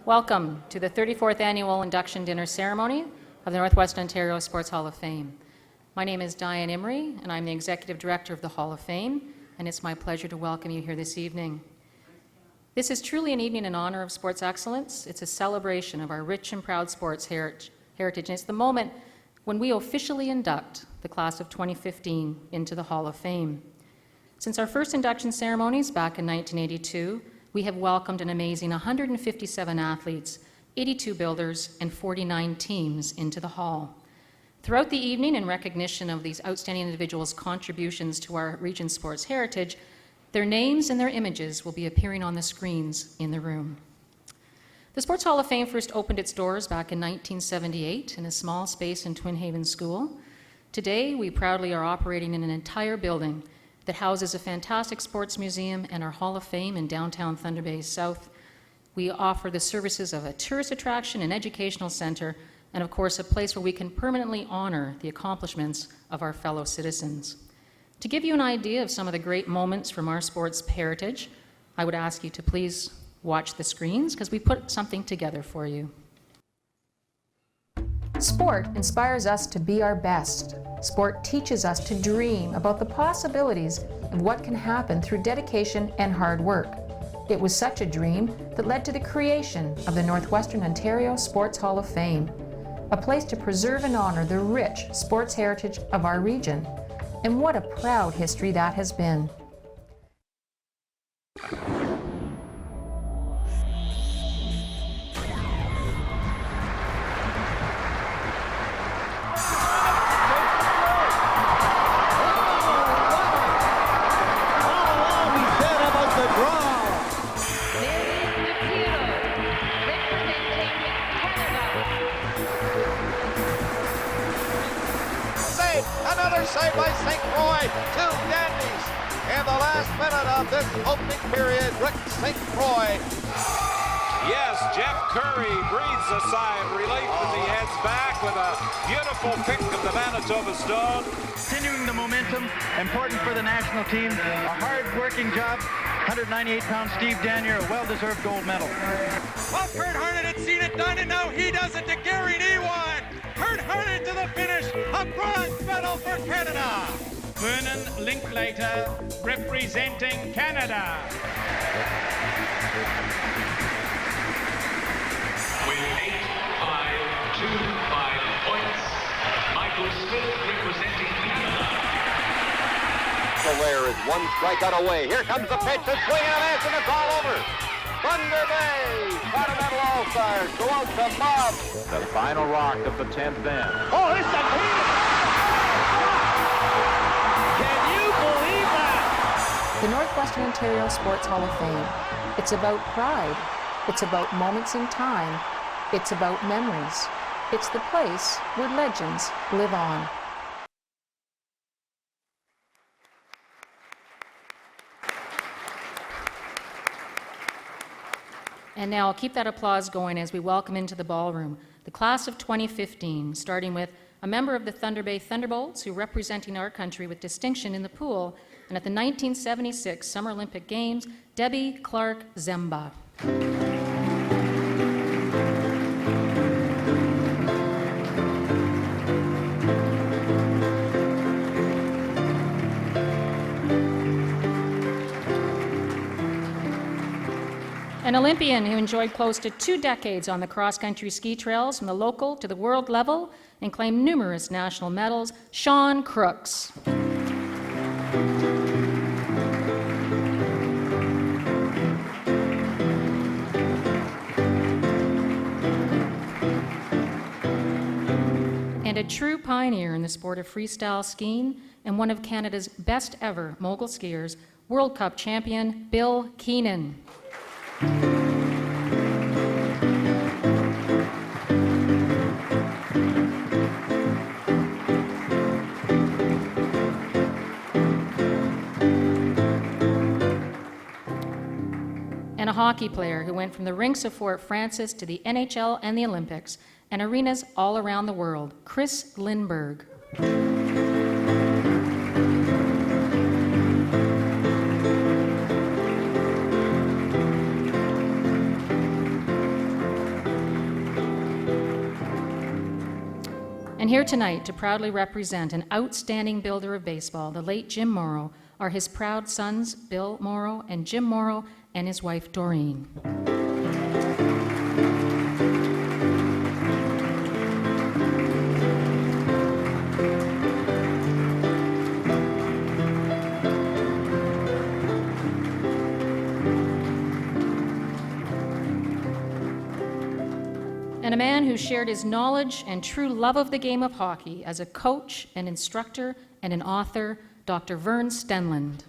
Welcome to the 34th Annual Induction Dinner Ceremony of the Northwestern Ontario Sports Hall of Fame. My name is Diane Emery, and I'm the Executive Director of the Hall of Fame, and it's my pleasure to welcome you here this evening. This is truly an evening in honor of sports excellence. It's a celebration of our rich and proud sports heritage, and it's the moment when we officially induct the class of 2015 into the Hall of Fame. Since our first induction ceremonies back in 1982, we have welcomed an amazing 157 athletes, 82 builders, and 49 teams into the Hall. Throughout the evening, in recognition of these outstanding individuals' contributions to our region's sports heritage, their names and their images will be appearing on the screens in the room. The Sports Hall of Fame first opened its doors back in 1978 in a small space in Twin Haven School. Today, we proudly are operating in an entire building that houses a fantastic sports museum and our Hall of Fame in downtown Thunder Bay South. We offer the services of a tourist attraction, an educational center, and of course a place where we can permanently honor the accomplishments of our fellow citizens. To give you an idea of some of the great moments from our sports heritage, I would ask you to please watch the screens because we put something together for you. Sport inspires us to be our best. Sport teaches us to dream about the possibilities of what can happen through dedication and hard work. It was such a dream that led to the creation of the Northwestern Ontario Sports Hall of Fame, a place to preserve and honor the rich sports heritage of our region. And what a proud history that has been. Side by St. Croix, two dandies. In the last minute of this opening period, Rick St. Croix. Yes, Jeff Curry breathes a sigh of relief as he heads back with a beautiful pick of the Manitoba Stone. Continuing the momentum, important for the national team. A hard-working job. 198-pound Steve Danier, a well-deserved gold medal. Well, Kurt Harnett had seen it done, and now he does it to Gary Newan. Kurt Harnett to the finish, a bronze medal for Canada. Vernon Linklater representing Canada. With 8,525 points, Michael Smith representing Canada. There is one strikeout away. Here comes the pitch, the swing and a miss, and it's all over. Thunder Bay, Continental All-Stars go out to Bob. The final rock of the 10th inning. Oh, it's a hit! Can you believe that? The Northwestern Ontario Sports Hall of Fame. It's about pride. It's about moments in time. It's about memories. It's the place where legends live on. And now I'll keep that applause going as we welcome into the ballroom the class of 2015, starting with a member of the Thunder Bay Thunderbolts who representing our country with distinction in the pool, and at the 1976 Summer Olympic Games, Debbie Clarke Zemba. An Olympian who enjoyed close to 2 decades on the cross-country ski trails from the local to the world level and claimed numerous national medals, Sean Crooks. And a true pioneer in the sport of freestyle skiing and one of Canada's best ever mogul skiers, World Cup champion Bill Keenan. And a hockey player who went from the rinks of Fort Francis to the NHL and the Olympics and arenas all around the world, Chris Lindberg. And here tonight to proudly represent an outstanding builder of baseball, the late Jim Mauro, are his proud sons, Bill Mauro and Jim Mauro, and his wife, Doreen. And a man who shared his knowledge and true love of the game of hockey as a coach, an instructor, and an author, Dr. Vern Stenlund.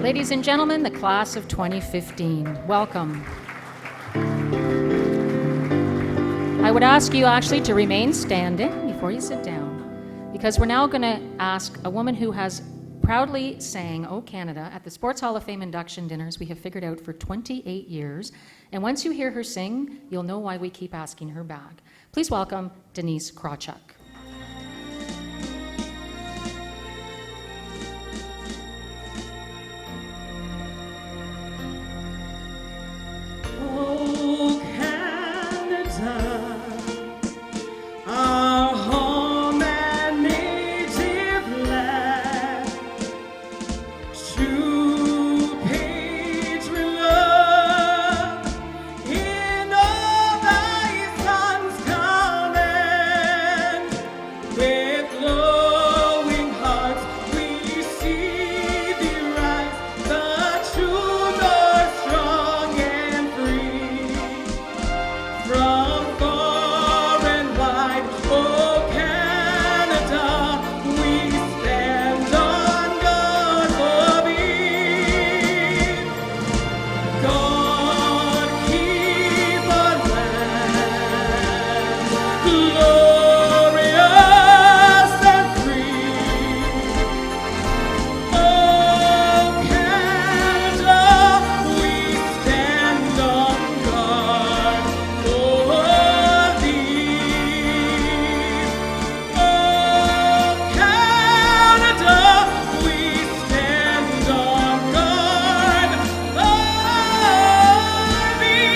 Ladies and gentlemen, the class of 2015, welcome. I would ask you actually to remain standing before you sit down, because we're now going to ask a woman who has proudly sang "O Canada" at the Sports Hall of Fame induction dinners we have figured out for 28 years. And once you hear her sing, you'll know why we keep asking her back. Please welcome Denise Krawchuk. Oh, Canada, our home and native land, true patriot love in all thy sons command. With glowing hearts we see thee rise, the true north strong and free. From far and wide, oh Canada, we stand on guard for thee. God keep our land glorious and free. Oh Canada, we stand on guard for thee. Oh Canada, we stand on guard for thee.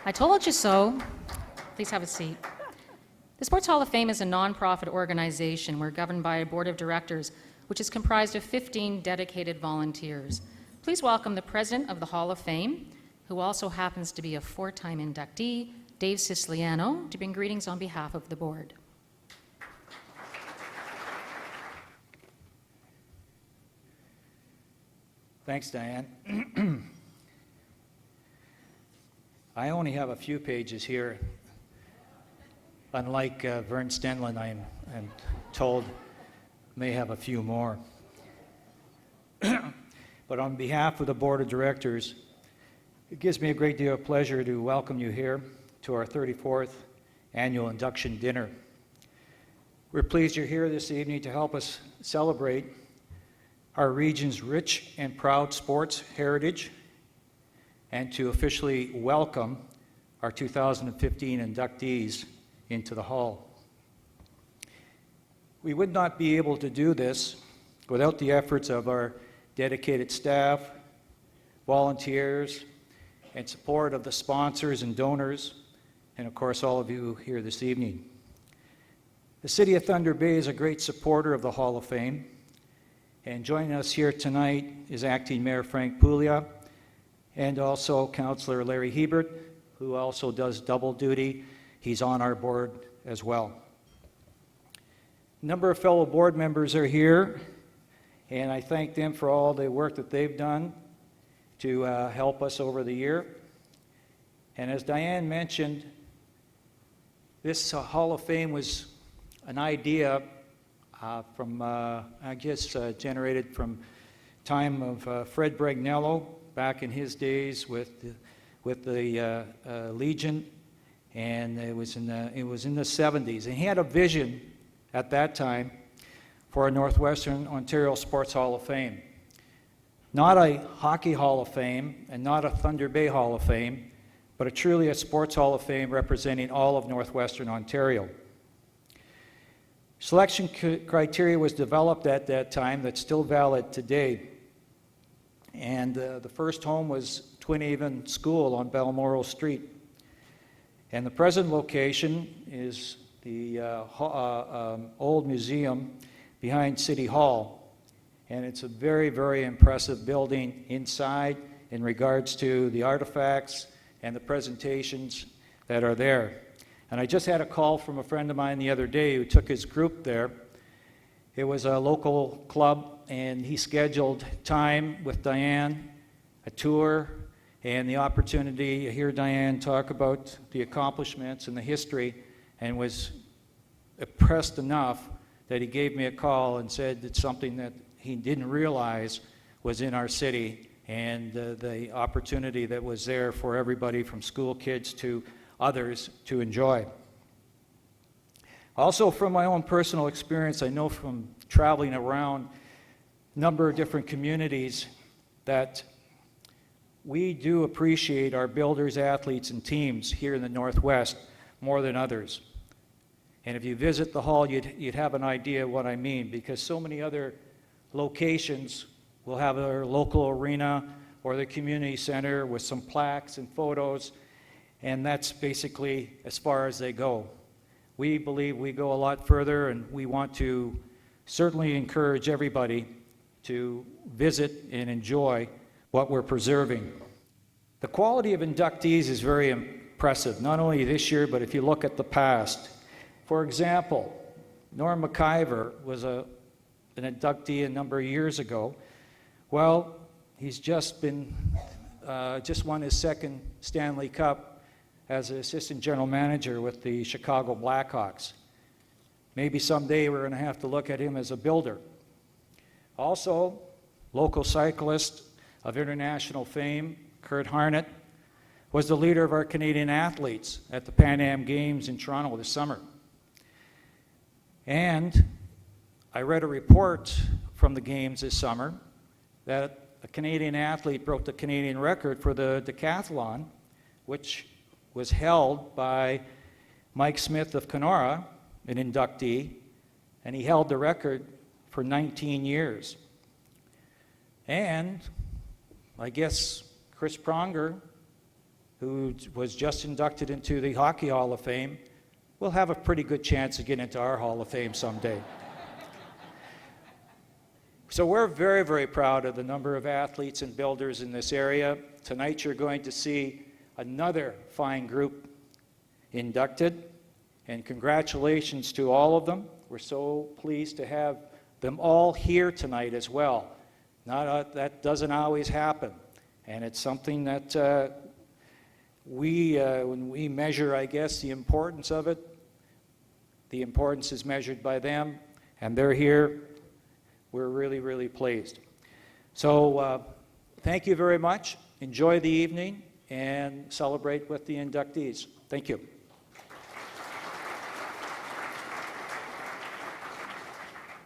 I told you so. Please have a seat. The Sports Hall of Fame is a nonprofit organization. We're governed by a board of directors, which is comprised of 15 dedicated volunteers. Please welcome the president of the Hall of Fame, who also happens to be a 4-time inductee, Dave Siciliano, to bring greetings on behalf of the board. Thanks, Diane. I only have a few pages here. Unlike Vern Stenlund, I'm told may have a few more. But on behalf of the Board of Directors, it gives me a great deal of pleasure to welcome you here to our 34th annual induction dinner. We're pleased you're here this evening to help us celebrate our region's rich and proud sports heritage and to officially welcome our 2015 inductees into the Hall. We would not be able to do this without the efforts of our dedicated staff, volunteers, and support of the sponsors and donors, and of course all of you here this evening. The City of Thunder Bay is a great supporter of the Hall of Fame, and joining us here tonight is Acting Mayor Frank Puglia and also Councillor Larry Hebert, who also does double duty. He's on our board as well. A number of fellow board members are here, and I thank them for all the work that they've done to help us over the year. And as Diane mentioned, this Hall of Fame was an idea from, generated from time of Fred Bragnello back in his days with the Legion, and it was in the 70s. And he had a vision at that time for a Northwestern Ontario Sports Hall of Fame. Not a Hockey Hall of Fame and not a Thunder Bay Hall of Fame, but truly a sports hall of fame representing all of Northwestern Ontario. Selection criteria was developed at that time that's still valid today. And the first home was Twin Haven School on Balmoral Street. And the present location is the old museum behind City Hall. And it's a very, very impressive building inside in regards to the artifacts and the presentations that are there. And I just had a call from a friend of mine the other day who took his group there. It was a local club, and he scheduled time with Diane, a tour, and the opportunity to hear Diane talk about the accomplishments and the history, and was impressed enough that he gave me a call and said it's something that he didn't realize was in our city, and the opportunity that was there for everybody from school kids to others to enjoy. Also, from my own personal experience, I know from traveling around a number of different communities that we do appreciate our builders, athletes, and teams here in the Northwest more than others. And if you visit the hall, you'd have an idea of what I mean, because so many other locations will have their local arena or their community center with some plaques and photos, and that's basically as far as they go. We believe we go a lot further, and we want to certainly encourage everybody to visit and enjoy what we're preserving. The quality of inductees is very impressive, not only this year, but if you look at the past. For example, Norm McIver was an inductee a number of years ago. Well, he's just won his second Stanley Cup as an assistant general manager with the Chicago Blackhawks. Maybe someday we're going to have to look at him as a builder. Also, local cyclist of international fame, Kurt Harnett, was the leader of our Canadian athletes at the Pan Am Games in Toronto this summer. And I read a report from the Games this summer that a Canadian athlete broke the Canadian record for the decathlon, which was held by Mike Smith of Kenora, an inductee, and he held the record for 19 years. And I guess Chris Pronger, who was just inducted into the Hockey Hall of Fame, will have a pretty good chance of getting into our Hall of Fame someday. So we're very, very proud of the number of athletes and builders in this area. Tonight you're going to see another fine group inducted, and congratulations to all of them. We're so pleased to have them all here tonight as well. That doesn't always happen, and it's something that when we measure, I guess, the importance of it, the importance is measured by them, and they're here. We're really, really pleased. So thank you very much. Enjoy the evening and celebrate with the inductees. Thank you.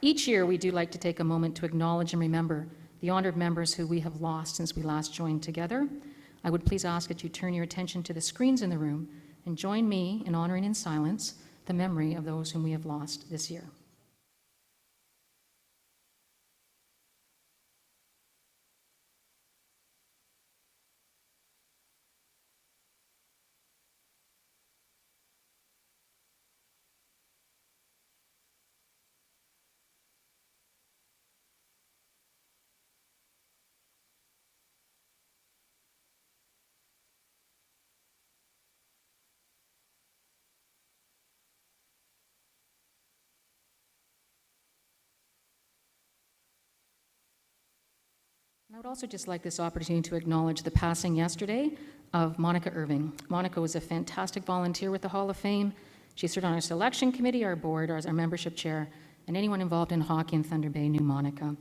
Each year, we do like to take a moment to acknowledge and remember the honored members who we have lost since we last joined together. I would please ask that you turn your attention to the screens in the room and join me in honoring in silence the memory of those whom we have lost this year. I would also just like this opportunity to acknowledge the passing yesterday of Monica Irving. Monica was a fantastic volunteer with the Hall of Fame. She served on our selection committee, our board, as our membership chair, and anyone involved in hockey in Thunder Bay knew Monica.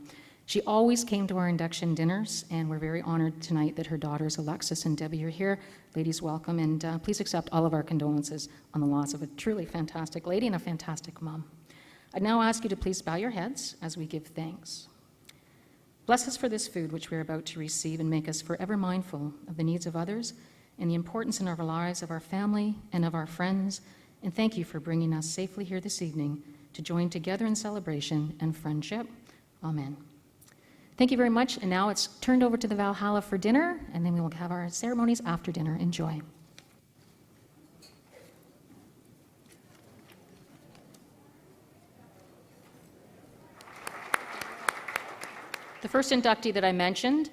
She always came to our induction dinners, and we're very honored tonight that her daughters, Alexis and Debbie, are here. Ladies, welcome, and please accept all of our condolences on the loss of a truly fantastic lady and a fantastic mom. I'd now ask you to please bow your heads as we give thanks. Bless us for this food which we are about to receive, and make us forever mindful of the needs of others, and the importance in our lives of our family and of our friends, and thank you for bringing us safely here this evening to join together in celebration and friendship. Amen. Thank you very much, and now it's turned over to the Valhalla for dinner, and then we will have our ceremonies after dinner. Enjoy. The first inductee that I mentioned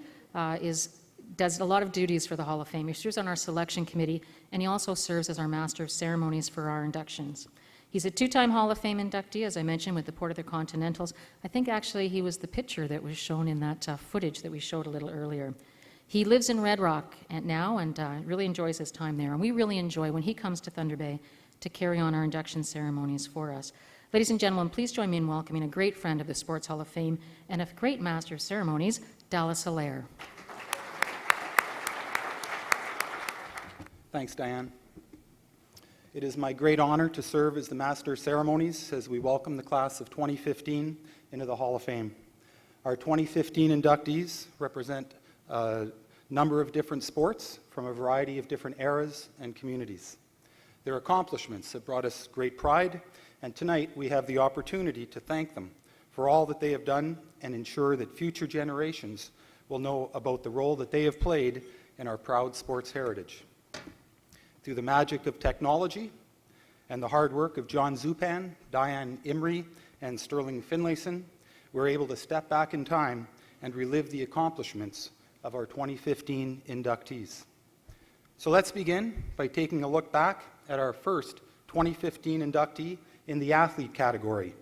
does a lot of duties for the Hall of Fame. He serves on our selection committee, and he also serves as our Master of Ceremonies for our inductions. He's a two-time Hall of Fame inductee, as I mentioned, with the Port Arthur Continentals. I think actually he was the pitcher that was shown in that footage that we showed a little earlier. He lives in Red Rock now and really enjoys his time there. And we really enjoy when he comes to Thunder Bay to carry on our induction ceremonies for us. Ladies and gentlemen, please join me in welcoming a great friend of the Sports Hall of Fame and a great Master of Ceremonies, Dallas Hilaire. Thanks, Diane. It is my great honor to serve as the Master of Ceremonies as we welcome the class of 2015 into the Hall of Fame. Our 2015 inductees represent a number of different sports from a variety of different eras and communities. Their accomplishments have brought us great pride, and tonight we have the opportunity to thank them for all that they have done and ensure that future generations will know about the role that they have played in our proud sports heritage. Through the magic of technology and the hard work of John Zupan, Diane Imrie, and Sterling Finlayson, we're able to step back in time and relive the accomplishments of our 2015 inductees. So let's begin by taking a look back at our first 2015 inductee in the athlete category,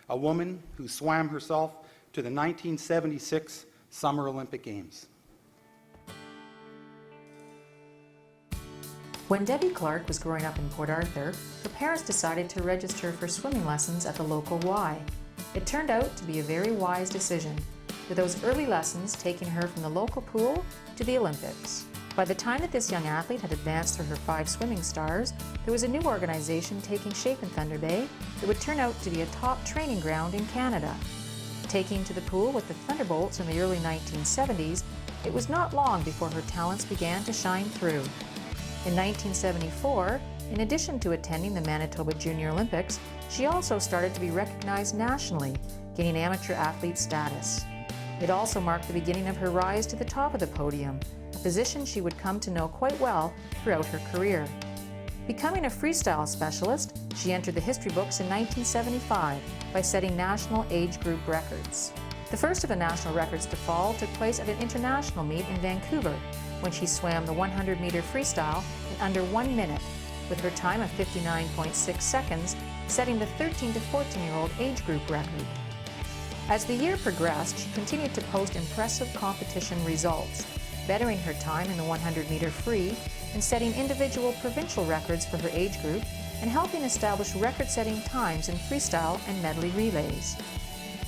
a woman who swam herself to the 1976 Summer Olympic Games. When Debbie Clarke was growing up in Port Arthur, her parents decided to register for swimming lessons at the local Y. It turned out to be a very wise decision, with those early lessons taking her from the local pool to the Olympics. By the time that this young athlete had advanced through her 5 swimming stars, there was a new organization taking shape in Thunder Bay that would turn out to be a top training ground in Canada. Taking to the pool with the Thunderbolts in the early 1970s, it was not long before her talents began to shine through. In 1974, in addition to attending the Manitoba Junior Olympics, she also started to be recognized nationally, gaining amateur athlete status. It also marked the beginning of her rise to the top of the podium, a position she would come to know quite well throughout her career. Becoming a freestyle specialist, she entered the history books in 1975 by setting national age group records. The first of the national records to fall took place at an international meet in Vancouver, when she swam the 100-meter freestyle in under 1 minute, with her time of 59.6 seconds, setting the 13 to 14-year-old age group record. As the year progressed, she continued to post impressive competition results, bettering her time in the 100-meter free and setting individual provincial records for her age group and helping establish record-setting times in freestyle and medley relays.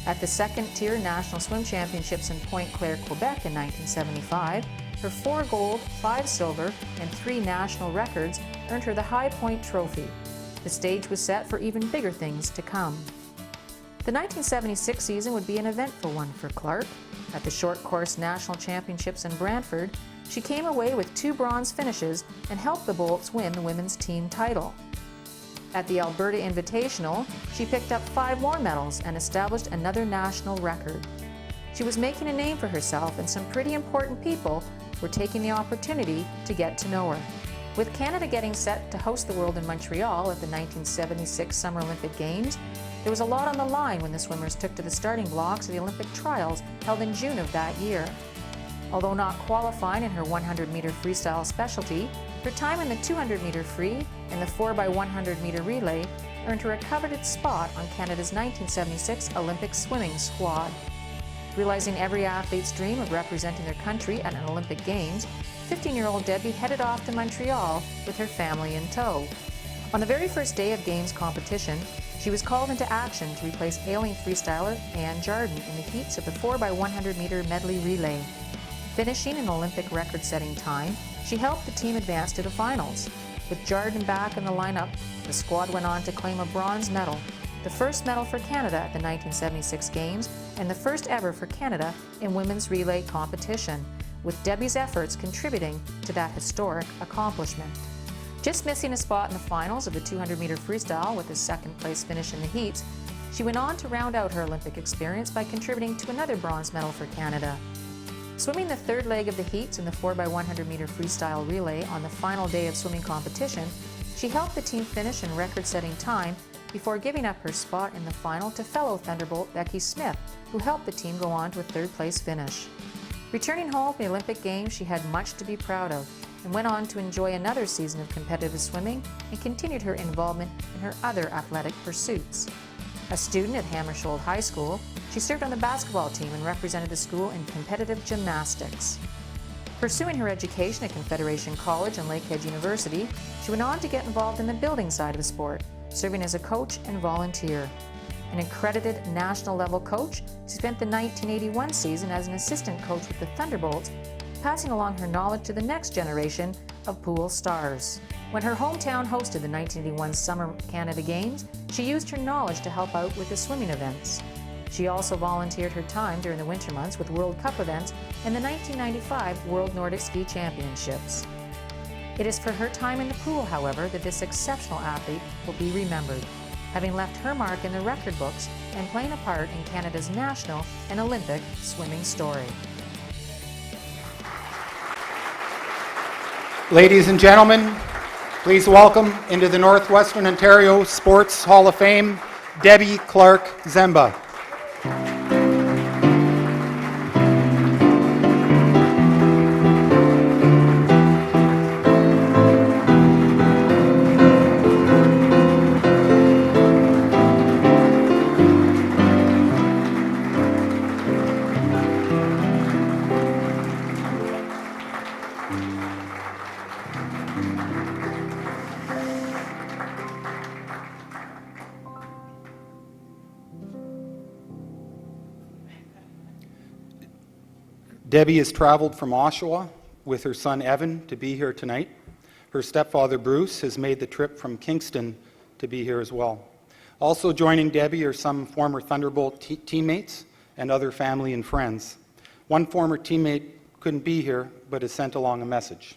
At the second-tier National Swim Championships in Pointe Claire, Quebec in 1975, her 4 gold, 5 silver, and 3 national records earned her the High Point Trophy. The stage was set for even bigger things to come. The 1976 season would be an eventful one for Clarke. At the short course National Championships in Brantford, she came away with 2 bronze finishes and helped the Bolts win the women's team title. At the Alberta Invitational, she picked up 5 more medals and established another national record. She was making a name for herself, and some pretty important people were taking the opportunity to get to know her. With Canada getting set to host the world in Montreal at the 1976 Summer Olympic Games, there was a lot on the line when the swimmers took to the starting blocks of the Olympic trials held in June of that year. Although not qualifying in her 100-meter freestyle specialty, her time in the 200-meter free and the 4x100-meter relay earned her a coveted spot on Canada's 1976 Olympic swimming squad. Realizing every athlete's dream of representing their country at an Olympic Games, 15-year-old Debbie headed off to Montreal with her family in tow. On the very first day of Games competition, she was called into action to replace ailing freestyler Anne Jardin in the heats of the 4x100-meter medley relay. Finishing an Olympic record-setting time, she helped the team advance to the finals. With Jardin back in the lineup, the squad went on to claim a bronze medal, the first medal for Canada at the 1976 Games, and the first ever for Canada in women's relay competition, with Debbie's efforts contributing to that historic accomplishment. Just missing a spot in the finals of the 200-meter freestyle with a second-place finish in the heats, she went on to round out her Olympic experience by contributing to another bronze medal for Canada. Swimming the third leg of the heats in the 4x100-meter freestyle relay on the final day of swimming competition, she helped the team finish in record-setting time before giving up her spot in the final to fellow Thunderbolt Becky Smith, who helped the team go on to a third-place finish. Returning home from the Olympic Games, she had much to be proud of and went on to enjoy another season of competitive swimming and continued her involvement in her other athletic pursuits. A student at Hammersholt High School, she served on the basketball team and represented the school in competitive gymnastics. Pursuing her education at Confederation College and Lakehead University, she went on to get involved in the building side of the sport, serving as a coach and volunteer. An accredited national-level coach, she spent the 1981 season as an assistant coach with the Thunderbolts, passing along her knowledge to the next generation of pool stars. When her hometown hosted the 1981 Summer Canada Games, she used her knowledge to help out with the swimming events. She also volunteered her time during the winter months with World Cup events and the 1995 World Nordic Ski Championships. It is for her time in the pool, however, that this exceptional athlete will be remembered, having left her mark in the record books and playing a part in Canada's national and Olympic swimming story. Ladies and gentlemen, please welcome into the Northwestern Ontario Sports Hall of Fame, Debbie Clarke Zemba. Debbie has traveled from Oshawa with her son Evan to be here tonight. Her stepfather Bruce has made the trip from Kingston to be here as well. Also joining Debbie are some former Thunderbolt teammates and other family and friends. One former teammate couldn't be here but has sent along a message.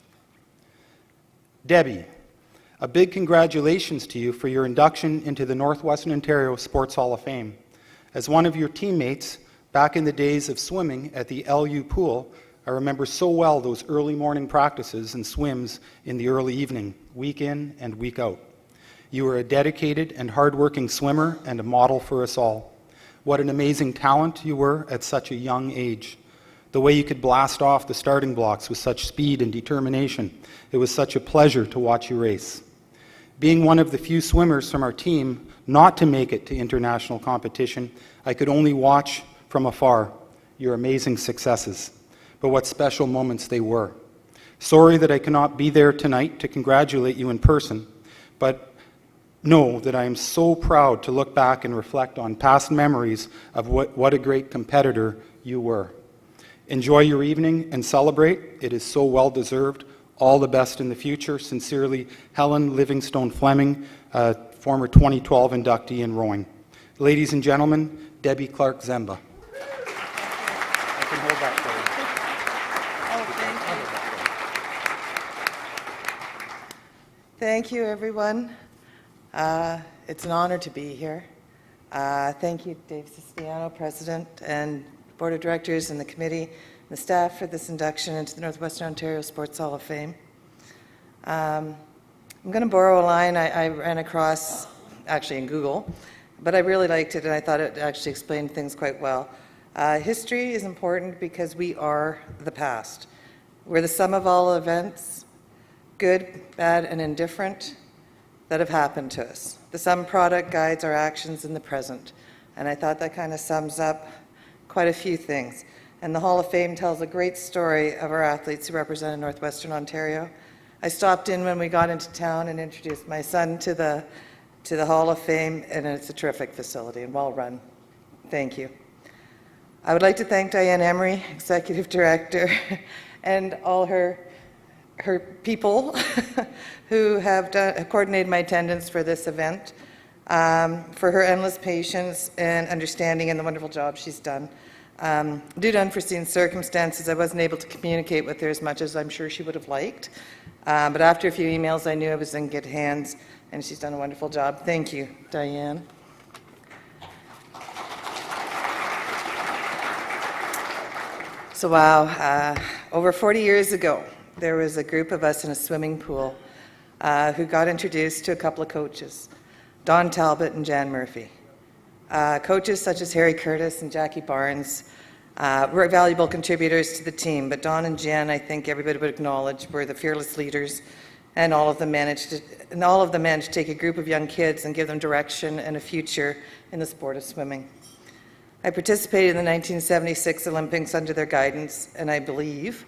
Debbie, a big congratulations to you for your induction into the Northwestern Ontario Sports Hall of Fame. As one of your teammates, back in the days of swimming at the LU pool, I remember so well those early morning practices and swims in the early evening, week in and week out. You were a dedicated and hardworking swimmer and a model for us all. What an amazing talent you were at such a young age. The way you could blast off the starting blocks with such speed and determination. It was such a pleasure to watch you race. Being one of the few swimmers from our team not to make it to international competition, I could only watch from afar your amazing successes, but what special moments they were. Sorry that I cannot be there tonight to congratulate you in person, but know that I am so proud to look back and reflect on past memories of what a great competitor you were. Enjoy your evening and celebrate. It is so well deserved. All the best in the future. Sincerely, Helen Livingstone Fleming, former 2012 inductee in rowing. Ladies and gentlemen, Debbie Clarke Zemba. I can hold that for you. Thank you, everyone. It's an honor to be here. Thank you, Dave Sistiano, President, and Board of Directors and the committee, and the staff for this induction into the Northwestern Ontario Sports Hall of Fame. I'm going to borrow a line I ran across, actually in Google, but I really liked it and I thought it actually explained things quite well. History is important because we are the past. We're the sum of all events, good, bad, and indifferent, that have happened to us. The sum product guides our actions in the present. And I thought that kind of sums up quite a few things. And the Hall of Fame tells a great story of our athletes who represented Northwestern Ontario. I stopped in when we got into town and introduced my son to the Hall of Fame, and it's a terrific facility and well run. Thank you. I would like to thank Diane Emery, Executive Director, and all her people who have coordinated my attendance for this event, for her endless patience and understanding and the wonderful job she's done. Due to unforeseen circumstances, I wasn't able to communicate with her as much as I'm sure she would have liked. But after a few emails, I knew I was in good hands, and she's done a wonderful job. Thank you, Diane. So wow, over 40 years ago, there was a group of us in a swimming pool who got introduced to a couple of coaches, Don Talbot and Jan Murphy. Coaches such as Harry Curtis and Jackie Barnes were valuable contributors to the team, but Don and Jan, I think everybody would acknowledge, were the fearless leaders, and all of them managed to take a group of young kids and give them direction and a future in the sport of swimming. I participated in the 1976 Olympics under their guidance, and I believe,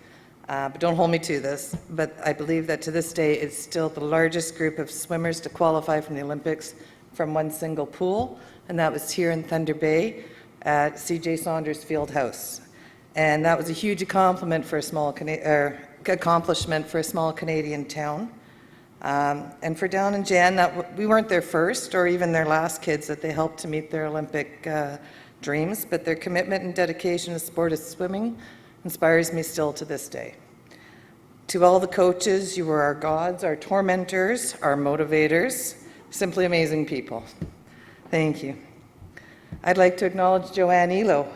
but don't hold me to this, but I believe that to this day it's still the largest group of swimmers to qualify from the Olympics from one single pool, and that was here in Thunder Bay at C.J. Saunders Field House. And that was a huge accomplishment for a small Canadian town. And for Don and Jan, we weren't their first or even their last kids that they helped to meet their Olympic dreams, but their commitment and dedication to the sport of swimming inspires me still to this day. To all the coaches, you were our gods, our tormentors, our motivators, simply amazing people. Thank you. I'd like to acknowledge Joanne Elo.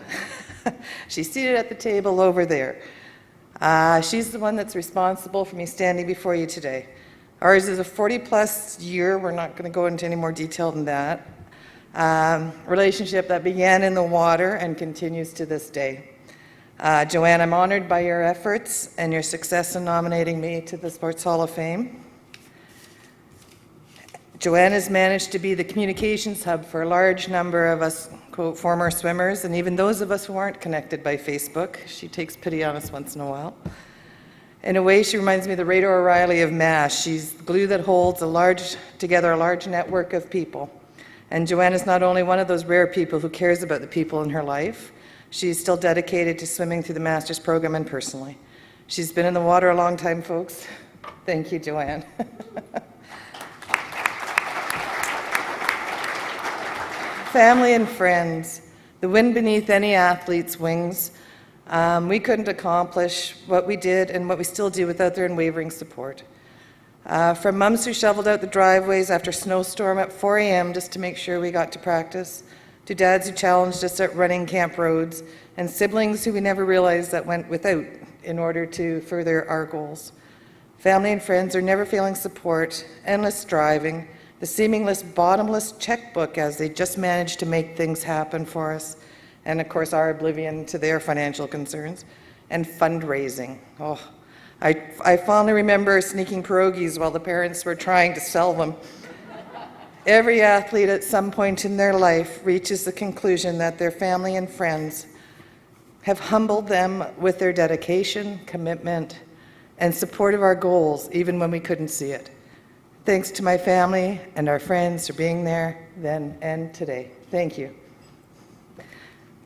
She's seated at the table over there. She's the one that's responsible for me standing before you today. Ours is a 40-plus year, we're not going to go into any more detail than that, relationship that began in the water and continues to this day. Joanne, I'm honored by your efforts and your success in nominating me to the Sports Hall of Fame. Joanne has managed to be the communications hub for a large number of us, quote, former swimmers, and even those of us who aren't connected by Facebook. She takes pity on us once in a while. In a way, she reminds me of the Rado O'Reilly of MASH. She's the glue that holds together a large network of people. And Joanne is not only one of those rare people who cares about the people in her life, she's still dedicated to swimming through the master's program and personally. She's been in the water a long time, folks. Thank you, Joanne. Family and friends, the wind beneath any athlete's wings. We couldn't accomplish what we did and what we still do without their unwavering support. From mums who shoveled out the driveways after a snowstorm at 4 a.m. just to make sure we got to practice, to dads who challenged us at running camp roads, and siblings who we never realized that went without in order to further our goals. Family and friends are never failing support, endless striving, the seamless, bottomless checkbook as they just manage to make things happen for us, and of course our oblivion to their financial concerns, and fundraising. Oh, I fondly remember sneaking pierogies while the parents were trying to sell them. Every athlete at some point in their life reaches the conclusion that their family and friends have humbled them with their dedication, commitment, and support of our goals, even when we couldn't see it. Thanks to my family and our friends for being there then and today. Thank you.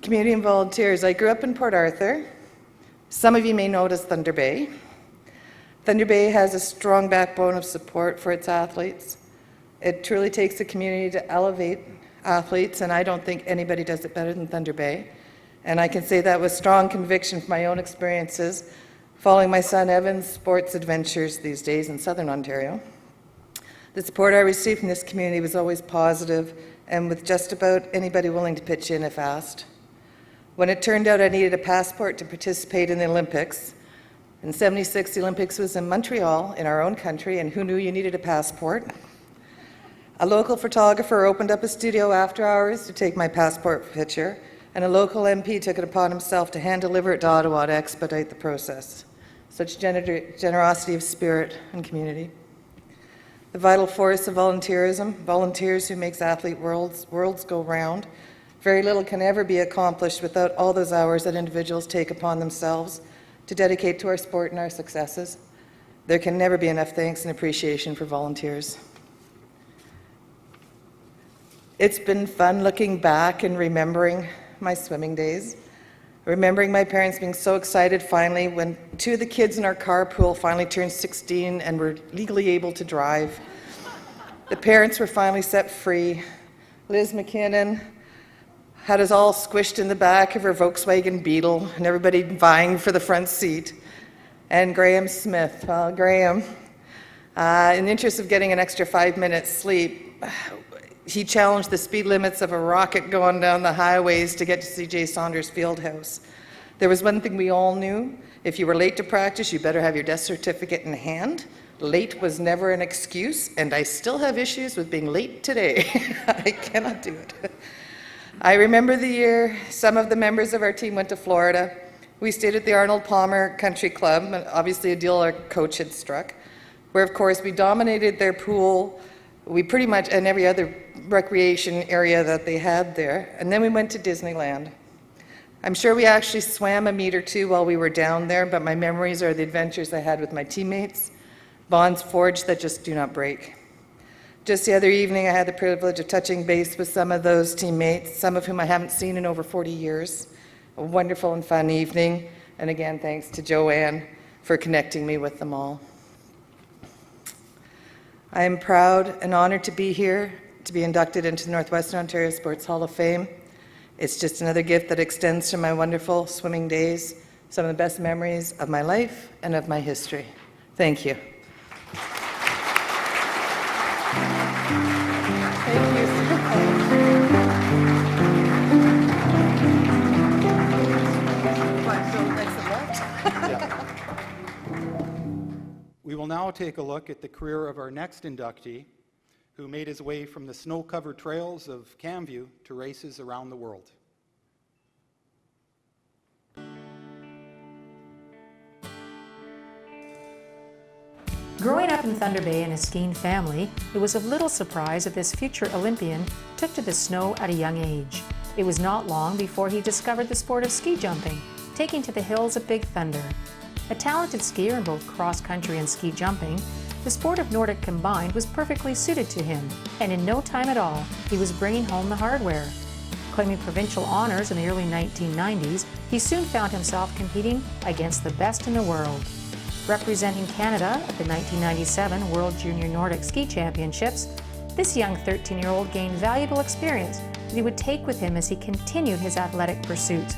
Community and volunteers. I grew up in Port Arthur. Some of you may know it as Thunder Bay. Thunder Bay has a strong backbone of support for its athletes. It truly takes the community to elevate athletes, and I don't think anybody does it better than Thunder Bay. And I can say that with strong conviction from my own experiences following my son Evan's sports adventures these days in Southern Ontario. The support I received from this community was always positive, and with just about anybody willing to pitch in if asked. When it turned out I needed a passport to participate in the Olympics, in '76 the Olympics was in Montreal, in our own country, and who knew you needed a passport? A local photographer opened up a studio after hours to take my passport picture, and a local MP took it upon himself to hand-deliver it to Ottawa to expedite the process. Such generosity of spirit and community. The vital force of volunteerism, volunteers who makes athlete worlds go round. Very little can ever be accomplished without all those hours that individuals take upon themselves to dedicate to our sport and our successes. There can never be enough thanks and appreciation for volunteers. It's been fun looking back and remembering my swimming days, remembering my parents being so excited finally when 2 of the kids in our carpool finally turned 16 and were legally able to drive. The parents were finally set free. Liz McKinnon, had us all squished in the back of her Volkswagen Beetle and everybody vying for the front seat. And Graham Smith, well, Graham, in the interest of getting an extra 5 minutes sleep, he challenged the speed limits of a rocket going down the highways to get to CJ Saunders Fieldhouse. There was one thing we all knew: if you were late to practice, you better have your death certificate in hand. Late was never an excuse, and I still have issues with being late today. I cannot do it. I remember the year some of the members of our team went to Florida. We stayed at the Arnold Palmer Country Club, obviously a deal our coach had struck, where of course we dominated their pool, we pretty much, and every other recreation area that they had there. And then we went to Disneyland. I'm sure we actually swam a meet or two while we were down there, but my memories are the adventures I had with my teammates, bonds forged that just do not break. Just the other evening, I had the privilege of touching base with some of those teammates, some of whom I haven't seen in over 40 years. A wonderful and fun evening, and again, thanks to Joanne for connecting me with them all. I am proud and honored to be here, to be inducted into the Northwestern Ontario Sports Hall of Fame. It's just another gift that extends to my wonderful swimming days, some of the best memories of my life and of my history. Thank you. We will now take a look at the career of our next inductee, who made his way from the snow-covered trails of Camview to races around the world. Growing up in Thunder Bay in a skiing family, it was of little surprise that this future Olympian took to the snow at a young age. It was not long before he discovered the sport of ski jumping, taking to the hills of Big Thunder. A talented skier in both cross-country and ski jumping, the sport of Nordic combined was perfectly suited to him, and in no time at all, he was bringing home the hardware. Claiming provincial honors in the early 1990s, he soon found himself competing against the best in the world. Representing Canada at the 1997 World Junior Nordic Ski Championships, this young 13-year-old gained valuable experience that he would take with him as he continued his athletic pursuits,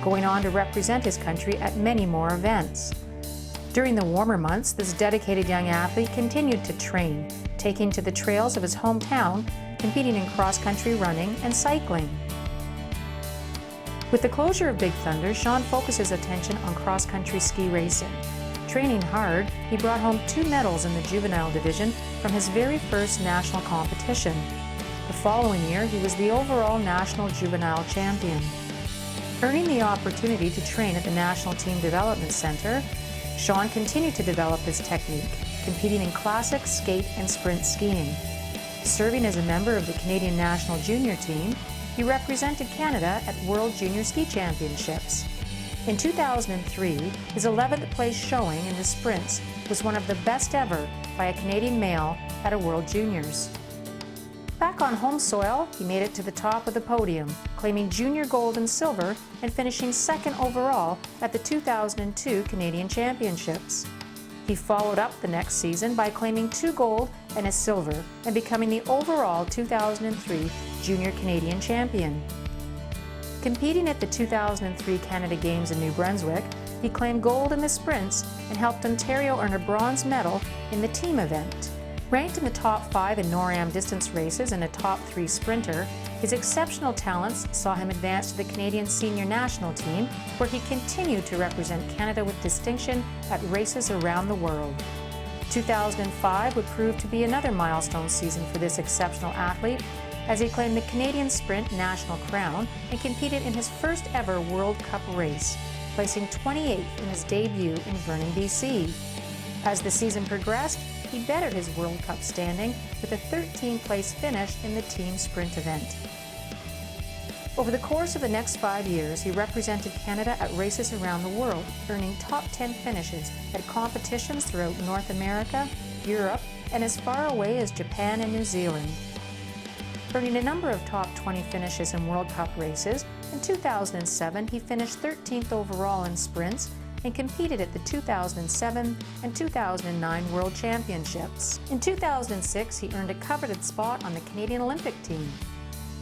going on to represent his country at many more events. During the warmer months, this dedicated young athlete continued to train, taking to the trails of his hometown, competing in cross-country running and cycling. With the closure of Big Thunder, Sean focused his attention on cross-country ski racing. Training hard, he brought home 2 medals in the juvenile division from his very first national competition. The following year, he was the overall national juvenile champion. Earning the opportunity to train at the National Team Development Center, Sean continued to develop his technique, competing in classic, skate, and sprint skiing. Serving as a member of the Canadian National Junior Team, he represented Canada at World Junior Ski Championships. In 2003, his 11th place showing in the sprints was one of the best ever by a Canadian male at a World Juniors. Back on home soil, he made it to the top of the podium, claiming junior gold and silver and finishing second overall at the 2002 Canadian Championships. He followed up the next season by claiming 2 gold and a silver and becoming the overall 2003 Junior Canadian Champion. Competing at the 2003 Canada Games in New Brunswick, he claimed gold in the sprints and helped Ontario earn a bronze medal in the team event. Ranked in the top 5 in NORAM distance races and a top 3 sprinter, his exceptional talents saw him advance to the Canadian senior national team, where he continued to represent Canada with distinction at races around the world. 2005 would prove to be another milestone season for this exceptional athlete, as he claimed the Canadian Sprint National Crown and competed in his first ever World Cup race, placing 28th in his debut in Vernon, BC. As the season progressed, he bettered his World Cup standing with a 13th place finish in the team sprint event. Over the course of the next 5 years, he represented Canada at races around the world, earning top 10 finishes at competitions throughout North America, Europe, and as far away as Japan and New Zealand. Earning a number of top 20 finishes in World Cup races, in 2007 he finished 13th overall in sprints and competed at the 2007 and 2009 World Championships. In 2006, he earned a coveted spot on the Canadian Olympic team.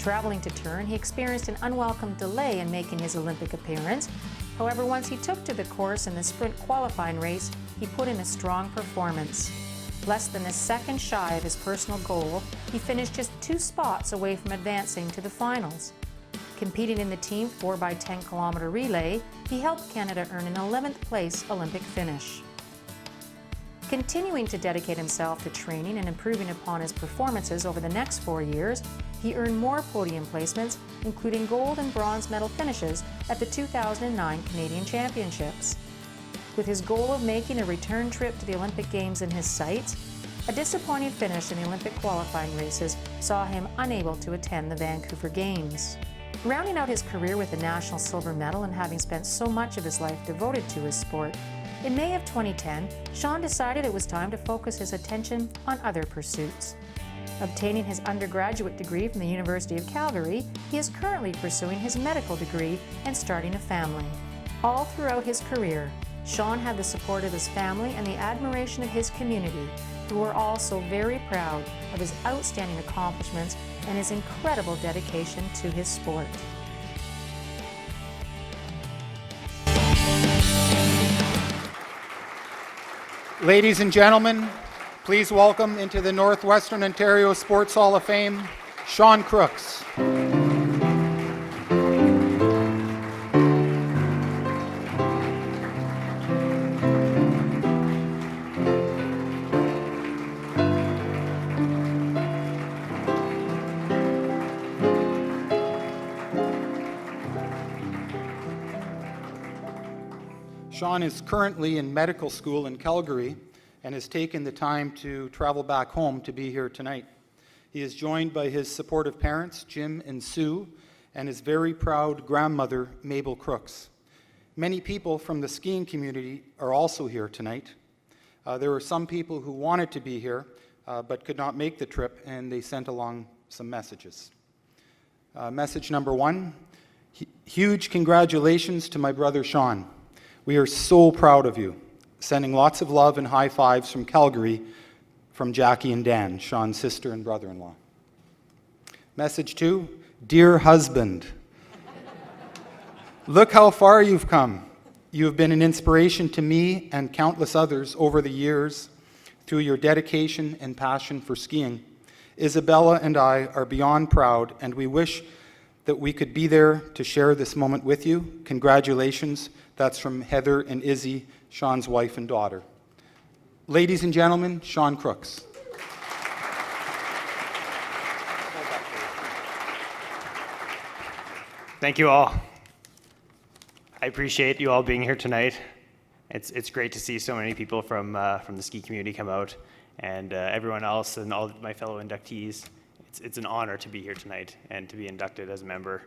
Traveling to turn, he experienced an unwelcome delay in making his Olympic appearance. However, once he took to the course in the sprint qualifying race, he put in a strong performance. Less than a second shy of his personal goal, he finished just 2 spots away from advancing to the finals. Competing in the team 4x10 kilometer relay, he helped Canada earn an 11th place Olympic finish. Continuing to dedicate himself to training and improving upon his performances over the next 4 years, he earned more podium placements, including gold and bronze medal finishes at the 2009 Canadian Championships. With his goal of making a return trip to the Olympic Games in his sights, a disappointing finish in the Olympic qualifying races saw him unable to attend the Vancouver Games. Rounding out his career with a national silver medal and having spent so much of his life devoted to his sport, in May of 2010, Sean decided it was time to focus his attention on other pursuits. Obtaining his undergraduate degree from the University of Calgary, he is currently pursuing his medical degree and starting a family. All throughout his career, Sean had the support of his family and the admiration of his community, who were also very proud of his outstanding accomplishments and his incredible dedication to his sport. Ladies and gentlemen, please welcome into the Northwestern Ontario Sports Hall of Fame, Sean Crooks. Sean is currently in medical school in Calgary and has taken the time to travel back home to be here tonight. He is joined by his supportive parents, Jim and Sue, and his very proud grandmother, Mabel Crooks. Many people from the skiing community are also here tonight. There were some people who wanted to be here but could not make the trip, and they sent along some messages. Message number 1, huge congratulations to my brother Sean. We are so proud of you. Sending lots of love and high fives from Calgary from Jackie and Dan, Sean's sister and brother-in-law. Message 2, dear husband. Look how far you've come. You have been an inspiration to me and countless others over the years through your dedication and passion for skiing. Isabella and I are beyond proud, and we wish that we could be there to share this moment with you. Congratulations. That's from Heather and Izzy, Sean's wife and daughter. Ladies and gentlemen, Sean Crooks. Thank you all. I appreciate you all being here tonight. It's great to see so many people from the ski community come out, and everyone else and all my fellow inductees. It's an honor to be here tonight and to be inducted as a member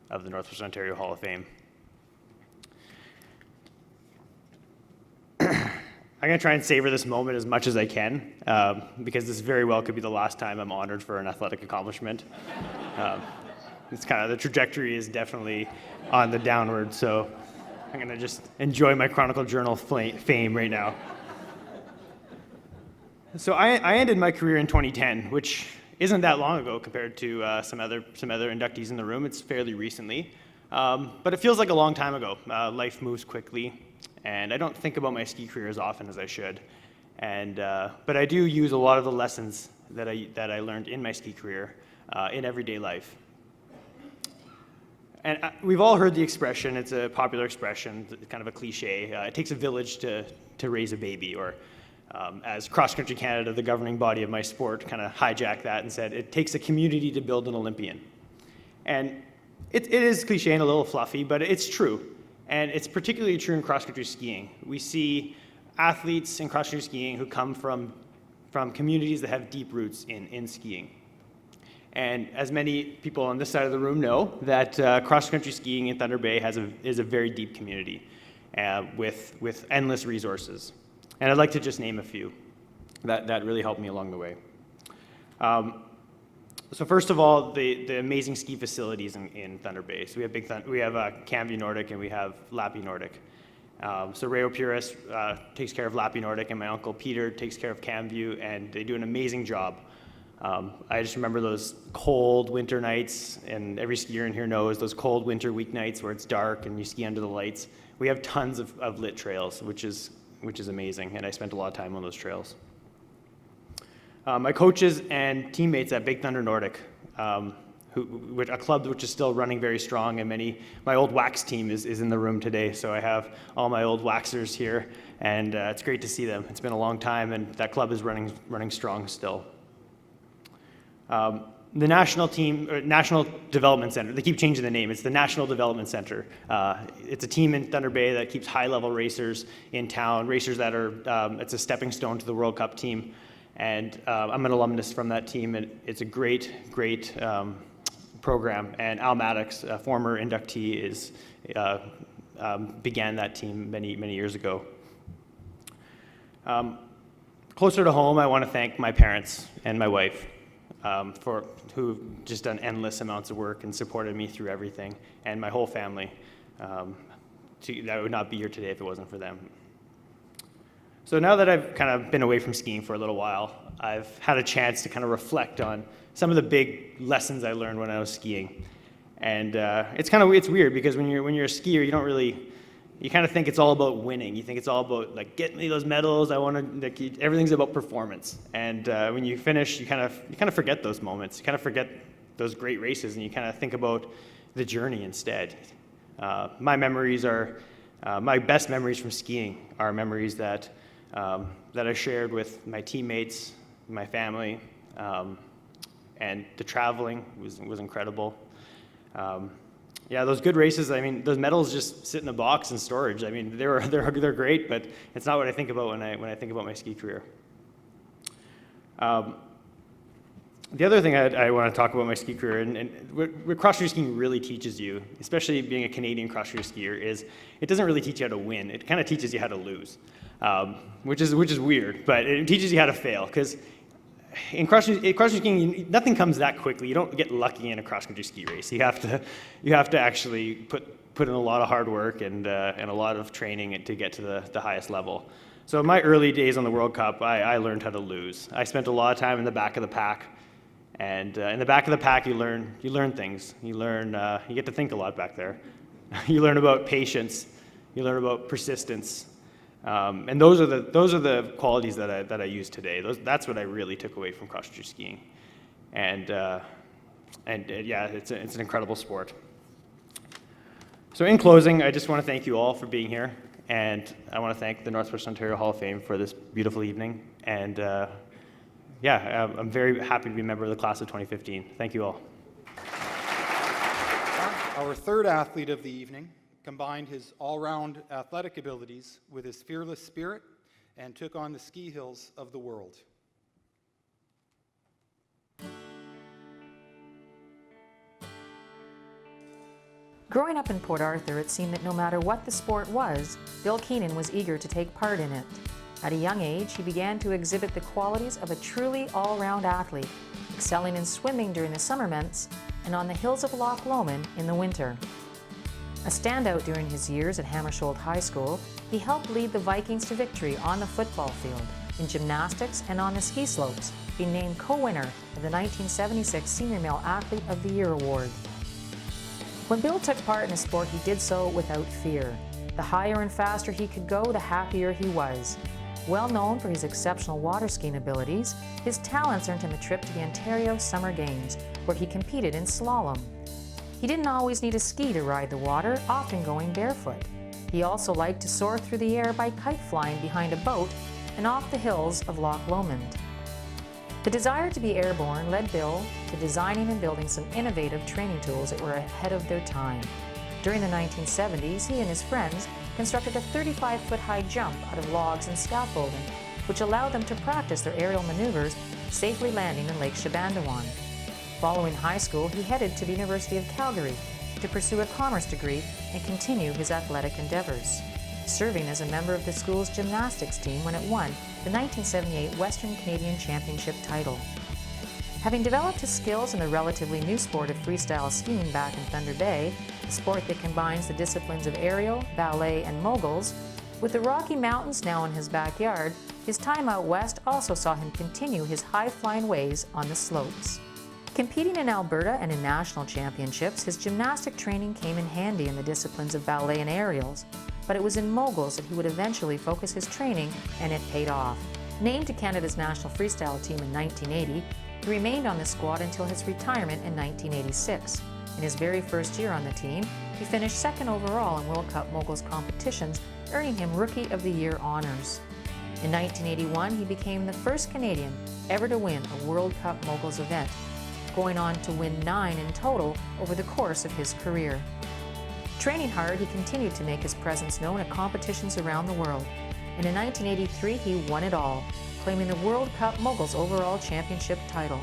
of the Northwestern Ontario Hall of Fame. I'm going to try and savor this moment as much as I can, because this very well could be the last time I'm honored for an athletic accomplishment. It's kind of, the trajectory is definitely on the downward, so I'm going to just enjoy my Chronicle Journal fame right now. So I ended my career in 2010, which isn't that long ago compared to some other inductees in the room. It's fairly recently, but it feels like a long time ago. Life moves quickly, and I don't think about my ski career as often as I should. But I do use a lot of the lessons that I learned in my ski career in everyday life. And we've all heard the expression. It's a popular expression, kind of a cliche. It takes a village to raise a baby, or as Cross Country Canada, the governing body of my sport, kind of hijacked that and said, it takes a community to build an Olympian. And it is cliche and a little fluffy, but it's true. And it's particularly true in cross-country skiing. We see athletes in cross-country skiing who come from communities that have deep roots in skiing. And as many people on this side of the room know, that cross-country skiing in Thunder Bay is a very deep community with endless resources. And I'd like to just name a few that really helped me along the way. So first of all, the amazing ski facilities in Thunder Bay. So we have Camview Nordic and we have Lappy Nordic. So Rayo Puris takes care of Lappy Nordic, and my uncle Peter takes care of Camview, and they do an amazing job. I just remember those cold winter nights, and every skier in here knows those cold winter weeknights where it's dark and you ski under the lights. We have tons of lit trails, which is amazing, and I spent a lot of time on those trails. My coaches and teammates at Big Thunder Nordic, a club which is still running very strong, and my old wax team is in the room today, so I have all my old waxers here, and it's great to see them. It's been a long time, and that club is running strong still. The national team, National Development Center, they keep changing the name. It's the National Development Center. It's a team in Thunder Bay that keeps high-level racers in town, racers that are, it's a stepping stone to the World Cup team. And I'm an alumnus from that team, and it's a great program. And Al Maddox, a former inductee, began that team many years ago. Closer to home, I want to thank my parents and my wife who've just done endless amounts of work and supported me through everything, and my whole family. That would not be here today if it wasn't for them. So now that I've kind of been away from skiing for a little while, I've had a chance to kind of reflect on some of the big lessons I learned when I was skiing. And it's weird because when you're a skier, you kind of think it's all about winning. You think it's all about like, get me those medals. Everything's about performance. And when you finish, you kind of forget those moments. You kind of forget those great races, and you kind of think about the journey instead. My best memories from skiing are memories that I shared with my teammates, my family, and the traveling was incredible. Yeah, those good races, those medals just sit in a box in storage. They're great, but it's not what I think about when I think about my ski career. The other thing I want to talk about my ski career, and what cross-country skiing really teaches you, especially being a Canadian cross-country skier, is it doesn't really teach you how to win. It kind of teaches you how to lose, which is weird, but it teaches you how to fail. Because in cross-country skiing, nothing comes that quickly. You don't get lucky in a cross-country ski race. You have to actually put in a lot of hard work and a lot of training to get to the highest level. So in my early days on the World Cup, I learned how to lose. I spent a lot of time in the back of the pack. And in the back of the pack, you learn things. You get to think a lot back there. You learn about patience. You learn about persistence. And those are the qualities that I use today. That's what I really took away from cross-country skiing. And yeah, it's an incredible sport. So in closing, I just want to thank you all for being here, and I want to thank the Northwestern Ontario Hall of Fame for this beautiful evening. And yeah, I'm very happy to be a member of the class of 2015. Thank you all. Our third athlete of the evening combined his all-round athletic abilities with his fearless spirit and took on the ski hills of the world. Growing up in Port Arthur, it seemed that no matter what the sport was, Bill Keenan was eager to take part in it. At a young age, he began to exhibit the qualities of a truly all-round athlete, excelling in swimming during the summer months and on the hills of Loch Lomond in the winter. A standout during his years at Hammersholt High School, he helped lead the Vikings to victory on the football field, in gymnastics, and on the ski slopes, being named co-winner of the 1976 Senior Male Athlete of the Year award. When Bill took part in a sport, he did so without fear. The higher and faster he could go, the happier he was. Well known for his exceptional water skiing abilities, his talents earned him a trip to the Ontario Summer Games, where he competed in slalom. He didn't always need a ski to ride the water, often going barefoot. He also liked to soar through the air by kite flying behind a boat and off the hills of Loch Lomond. The desire to be airborne led Bill to designing and building some innovative training tools that were ahead of their time. During the 1970s, he and his friends constructed a 35-foot high jump out of logs and scaffolding, which allowed them to practice their aerial maneuvers, safely landing in Lake Shabandawan. Following high school, he headed to the University of Calgary to pursue a commerce degree and continue his athletic endeavors, serving as a member of the school's gymnastics team when it won the 1978 Western Canadian Championship title. Having developed his skills in the relatively new sport of freestyle skiing back in Thunder Bay, a sport that combines the disciplines of aerial, ballet, and moguls, with the Rocky Mountains now in his backyard, His time out west also saw him continue his high-flying ways on the slopes. Competing in Alberta and in national championships, his gymnastic training came in handy in the disciplines of ballet and aerials, but it was in moguls that he would eventually focus his training, and it paid off. Named to Canada's national freestyle team in 1980, he remained on the squad until his retirement in 1986. In his very first year on the team, he finished second overall in World Cup moguls competitions, earning him Rookie of the Year honors. In 1981, he became the first Canadian ever to win a World Cup moguls event, going on to win 9 in total over the course of his career. Training hard, he continued to make his presence known at competitions around the world, and in 1983 he won it all, claiming the World Cup Moguls overall championship title.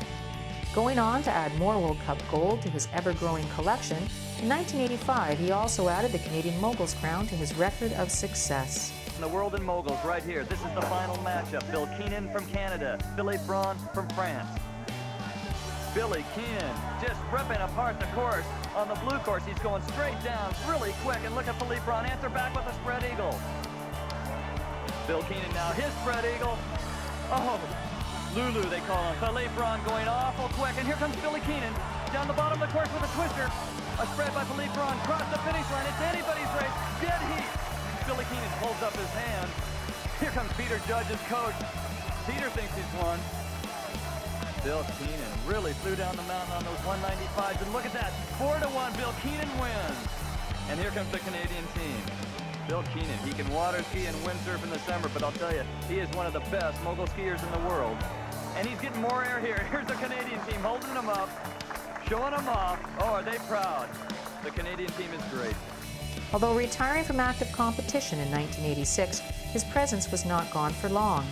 Going on to add more World Cup gold to his ever-growing collection, in 1985 he also added the Canadian Moguls crown to his record of success. The world in moguls right here. This is the final matchup. Bill Keenan from Canada, Philippe Braun from France. Billy Keenan just ripping apart the course. On the blue course, he's going straight down really quick. And look at Philippe Braun answer back with a spread eagle. Bill Keenan now, his spread eagle. Oh, Lulu they call him. Philippe Braun going awful quick. And here comes Billy Keenan down the bottom of the course with a twister. A spread by Philippe Braun. Cross the finish line. It's anybody's race. Dead heat. Billy Keenan holds up his hand. Here comes Peter Judge's coach. Peter thinks he's won. Bill Keenan really flew down the mountain on those 195s, and look at that, 4-1, Bill Keenan wins. And here comes the Canadian team. Bill Keenan, he can water ski and windsurf in the summer, but I'll tell you, he is one of the best mogul skiers in the world. And he's getting more air here. Here's the Canadian team holding him up, showing him off. Oh, are they proud? The Canadian team is great. Although retiring from active competition in 1986, his presence was not gone for long.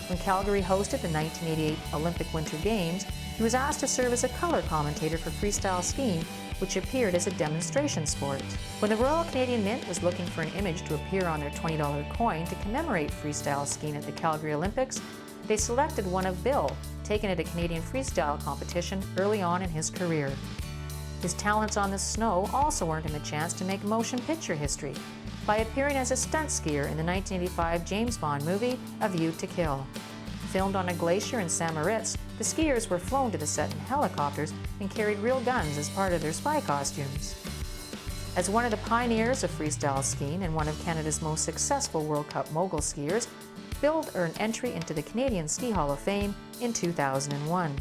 When Calgary hosted the 1988 Olympic Winter Games, he was asked to serve as a color commentator for freestyle skiing, which appeared as a demonstration sport. When the Royal Canadian Mint was looking for an image to appear on their $20 coin to commemorate freestyle skiing at the Calgary Olympics, they selected one of Bill, taken at a Canadian freestyle competition early on in his career. His talents on the snow also earned him a chance to make motion picture history by appearing as a stunt skier in the 1985 James Bond movie A View to Kill. Filmed on a glacier in St. Moritz, the skiers were flown to the set in helicopters and carried real guns as part of their spy costumes. As one of the pioneers of freestyle skiing and one of Canada's most successful World Cup mogul skiers, Bill earned entry into the Canadian Ski Hall of Fame in 2001.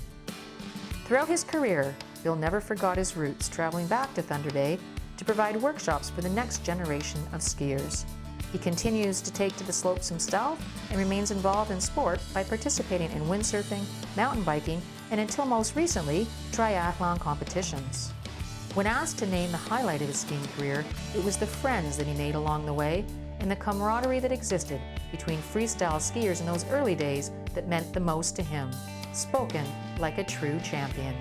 Throughout his career, Bill never forgot his roots, traveling back to Thunder Bay to provide workshops for the next generation of skiers. He continues to take to the slopes himself and remains involved in sport by participating in windsurfing, mountain biking, and until most recently, triathlon competitions. When asked to name the highlight of his skiing career, it was the friends that he made along the way and the camaraderie that existed between freestyle skiers in those early days that meant the most to him. Spoken like a true champion.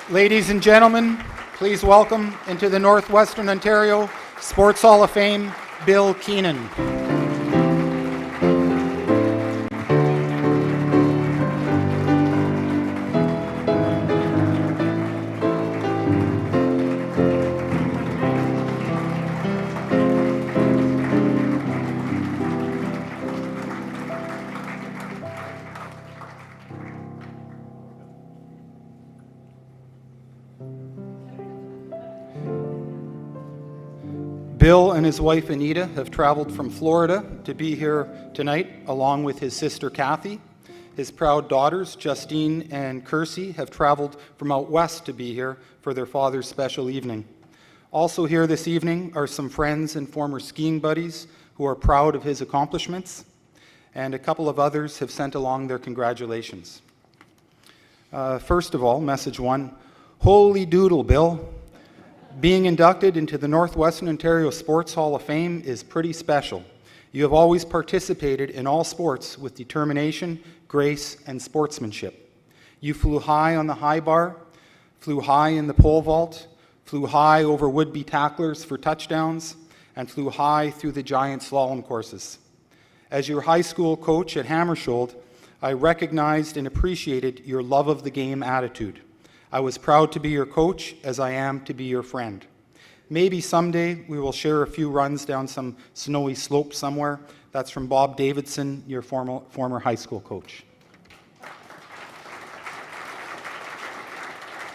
Ladies and gentlemen, please welcome into the Northwestern Ontario Sports Hall of Fame, Bill Keenan. Bill and his wife Anita have traveled from Florida to be here tonight, along with his sister Kathy. His proud daughters, Justine and Kersey, have traveled from out west to be here for their father's special evening. Also here this evening are some friends and former skiing buddies who are proud of his accomplishments, and a couple of others have sent along their congratulations. First of all, message one, holy doodle, Bill. Being inducted into the Northwestern Ontario Sports Hall of Fame is pretty special. You have always participated in all sports with determination, grace, and sportsmanship. You flew high on the high bar, flew high in the pole vault, flew high over would-be tacklers for touchdowns, and flew high through the giant slalom courses. As your high school coach at Hammersholt, I recognized and appreciated your love of the game attitude. I was proud to be your coach as I am to be your friend. Maybe someday we will share a few runs down some snowy slope somewhere. That's from Bob Davidson, your former high school coach.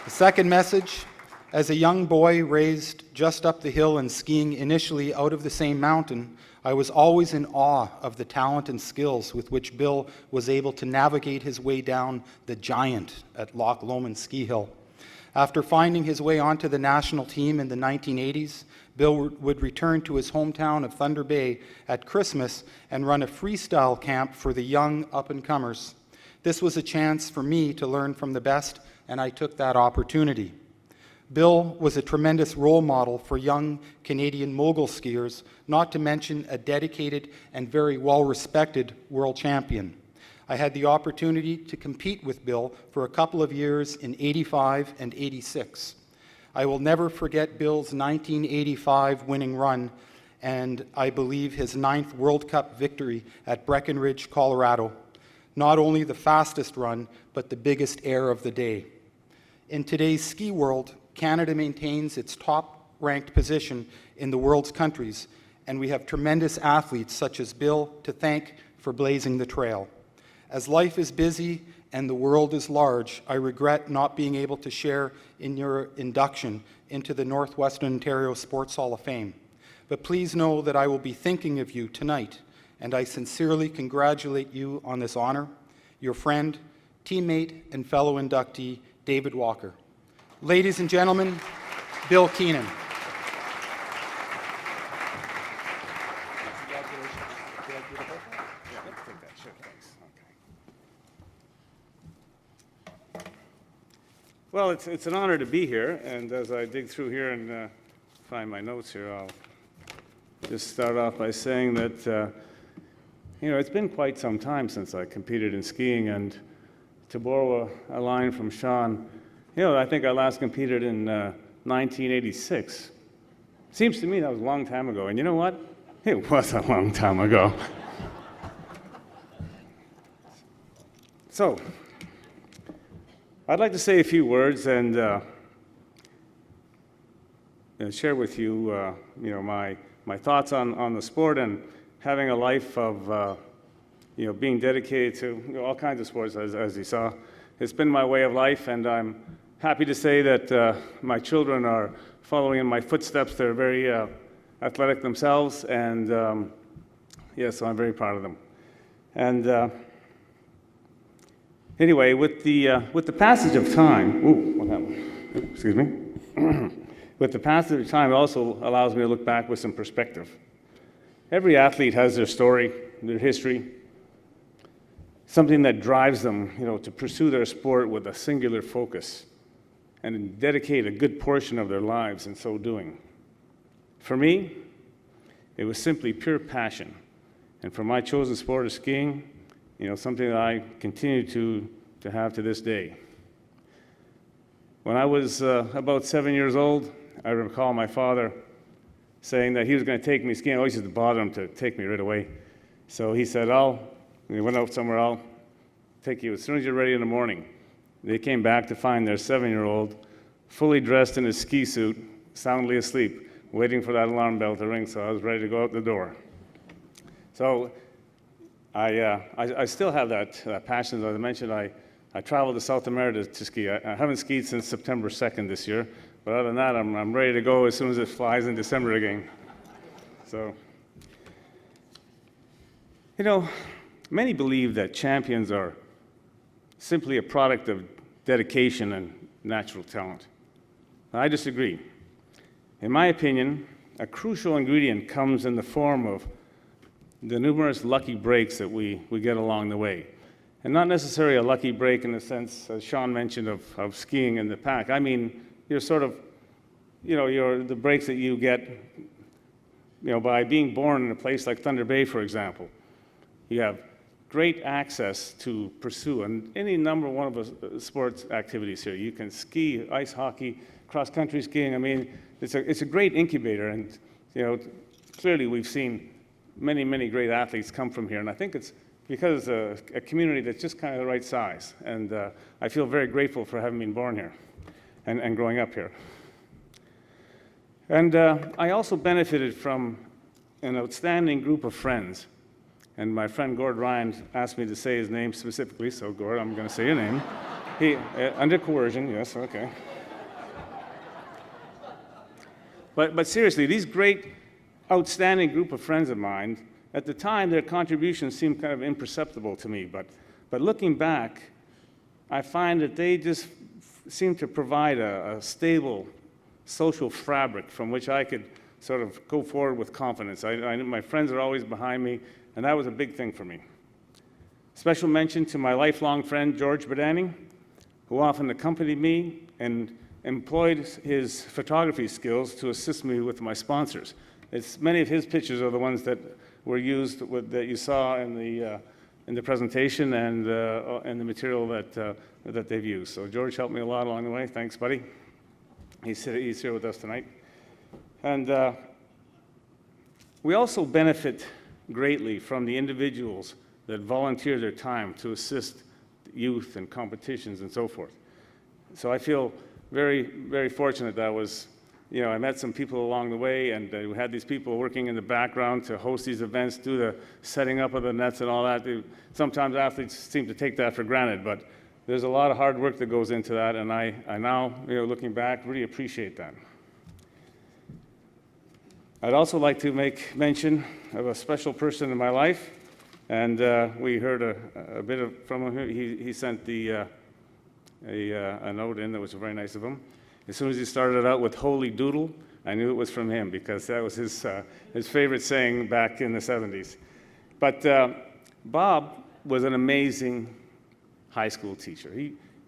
The second message, as a young boy raised just up the hill and skiing initially out of the same mountain, I was always in awe of the talent and skills with which Bill was able to navigate his way down the giant at Loch Lomond Ski Hill. After finding his way onto the national team in the 1980s, Bill would return to his hometown of Thunder Bay at Christmas and run a freestyle camp for the young up-and-comers. This was a chance for me to learn from the best, and I took that opportunity. Bill was a tremendous role model for young Canadian mogul skiers, not to mention a dedicated and very well-respected world champion. I had the opportunity to compete with Bill for a couple of years in '85 and '86. I will never forget Bill's 1985 winning run, and I believe his 9th World Cup victory at Breckenridge, Colorado. Not only the fastest run, but the biggest air of the day. In today's ski world, Canada maintains its top-ranked position in the world's countries, and we have tremendous athletes such as Bill to thank for blazing the trail. As life is busy and the world is large, I regret not being able to share in your induction into the Northwestern Ontario Sports Hall of Fame. But please know that I will be thinking of you tonight, and I sincerely congratulate you on this honor. Your friend, teammate, and fellow inductee, David Walker. Ladies and gentlemen, Bill Keenan. Well, it's an honor to be here, and as I dig through here and find my notes here, I'll just start off by saying that, it's been quite some time since I competed in skiing, and to borrow a line from Sean, I think I last competed in 1986. Seems to me that was a long time ago, and you know what? It was a long time ago. So, I'd like to say a few words and share with you, my thoughts on the sport and having a life of, being dedicated to all kinds of sports, as you saw. It's been my way of life, and I'm happy to say that my children are following in my footsteps. They're very athletic themselves, and so I'm very proud of them. And anyway, with the passage of time, what happened? Excuse me. With the passage of time, it also allows me to look back with some perspective. Every athlete has their story, their history, something that drives them, to pursue their sport with a singular focus and dedicate a good portion of their lives in so doing. For me, it was simply pure passion. And for my chosen sport of skiing, something that I continue to have to this day. When I was about 7 years old, I recall my father saying that he was going to take me skiing. I always used to bother him to take me right away. So he said, we went out somewhere, I'll take you as soon as you're ready in the morning. They came back to find their 7-year-old fully dressed in his ski suit, soundly asleep, waiting for that alarm bell to ring, so I was ready to go out the door. So I still have that passion. As I mentioned, I traveled to South America to ski. I haven't skied since September 2nd this year, but other than that, I'm ready to go as soon as it flies in December again. So, many believe that champions are simply a product of dedication and natural talent. I disagree. In my opinion, a crucial ingredient comes in the form of the numerous lucky breaks that we get along the way. And not necessarily a lucky break in the sense, as Sean mentioned, of skiing in the pack. I mean, you're sort of, the breaks that you get, by being born in a place like Thunder Bay, for example. You have great access to pursue and any number one of the sports activities here. You can ski, ice hockey, cross-country skiing. I mean, it's a great incubator, and clearly we've seen many, many great athletes come from here, and I think it's because it's a community that's just kind of the right size, and I feel very grateful for having been born here and growing up here. And I also benefited from an outstanding group of friends. And my friend Gord Ryan asked me to say his name specifically, so Gord, I'm going to say your name. He, under coercion, yes, okay. But seriously, these great, outstanding group of friends of mine, at the time, their contributions seemed kind of imperceptible to me. But looking back, I find that they just seem to provide a stable social fabric from which I could sort of go forward with confidence. I knew my friends are always behind me, and that was a big thing for me. Special mention to my lifelong friend, George Badani, who often accompanied me and employed his photography skills to assist me with my sponsors. Many of his pictures are the ones that were used that you saw in the presentation and the material that they've used. So George helped me a lot along the way. Thanks, buddy. He's here with us tonight. And we also benefit greatly from the individuals that volunteer their time to assist youth in competitions and so forth. So I feel very, very fortunate that I met some people along the way, and we had these people working in the background to host these events, do the setting up of the nets and all that. Sometimes athletes seem to take that for granted, but there's a lot of hard work that goes into that, and I now, looking back, really appreciate that. I'd also like to make mention of a special person in my life, and we heard a bit from him. He sent a note in that was very nice of him. As soon as he started out with "Holy Doodle," I knew it was from him because that was his favorite saying back in the 70s. But Bob was an amazing high school teacher.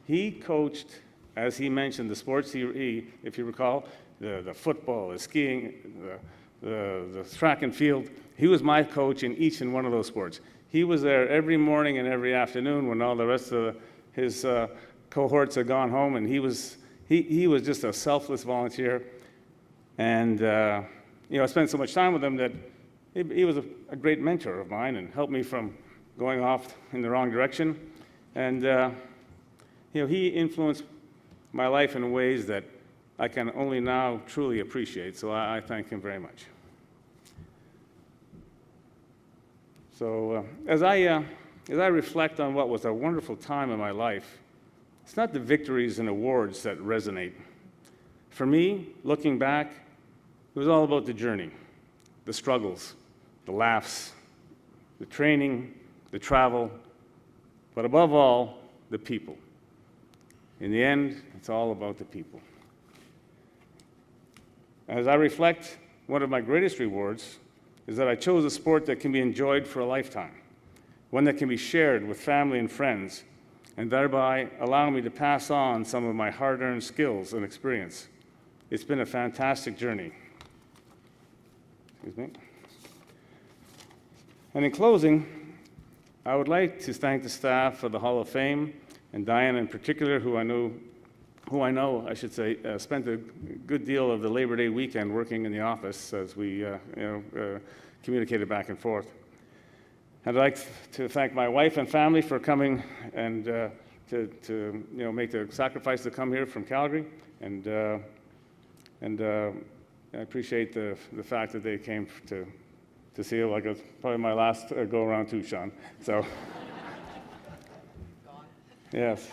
He coached, as he mentioned, the sports, if you recall, the football, the skiing, the track and field. He was my coach in each and one of those sports. He was there every morning and every afternoon when all the rest of his cohorts had gone home, and he was just a selfless volunteer. And I spent so much time with him that he was a great mentor of mine and helped me from going off in the wrong direction. And he influenced my life in ways that I can only now truly appreciate. So I thank him very much. So as I reflect on what was a wonderful time in my life, it's not the victories and awards that resonate. For me, looking back, it was all about the journey, the struggles, the laughs, the training, the travel, but above all, the people. In the end, it's all about the people. As I reflect, one of my greatest rewards is that I chose a sport that can be enjoyed for a lifetime, one that can be shared with family and friends, and thereby allow me to pass on some of my hard-earned skills and experience. It's been a fantastic journey. Excuse me. And in closing, I would like to thank the staff of the Hall of Fame, and Diane in particular, who I know, spent a good deal of the Labor Day weekend working in the office as we communicated back and forth. I'd like to thank my wife and family for coming and to make the sacrifice to come here from Calgary, and I appreciate the fact that they came to see it. Like it's probably my last go around too, Sean. So yes.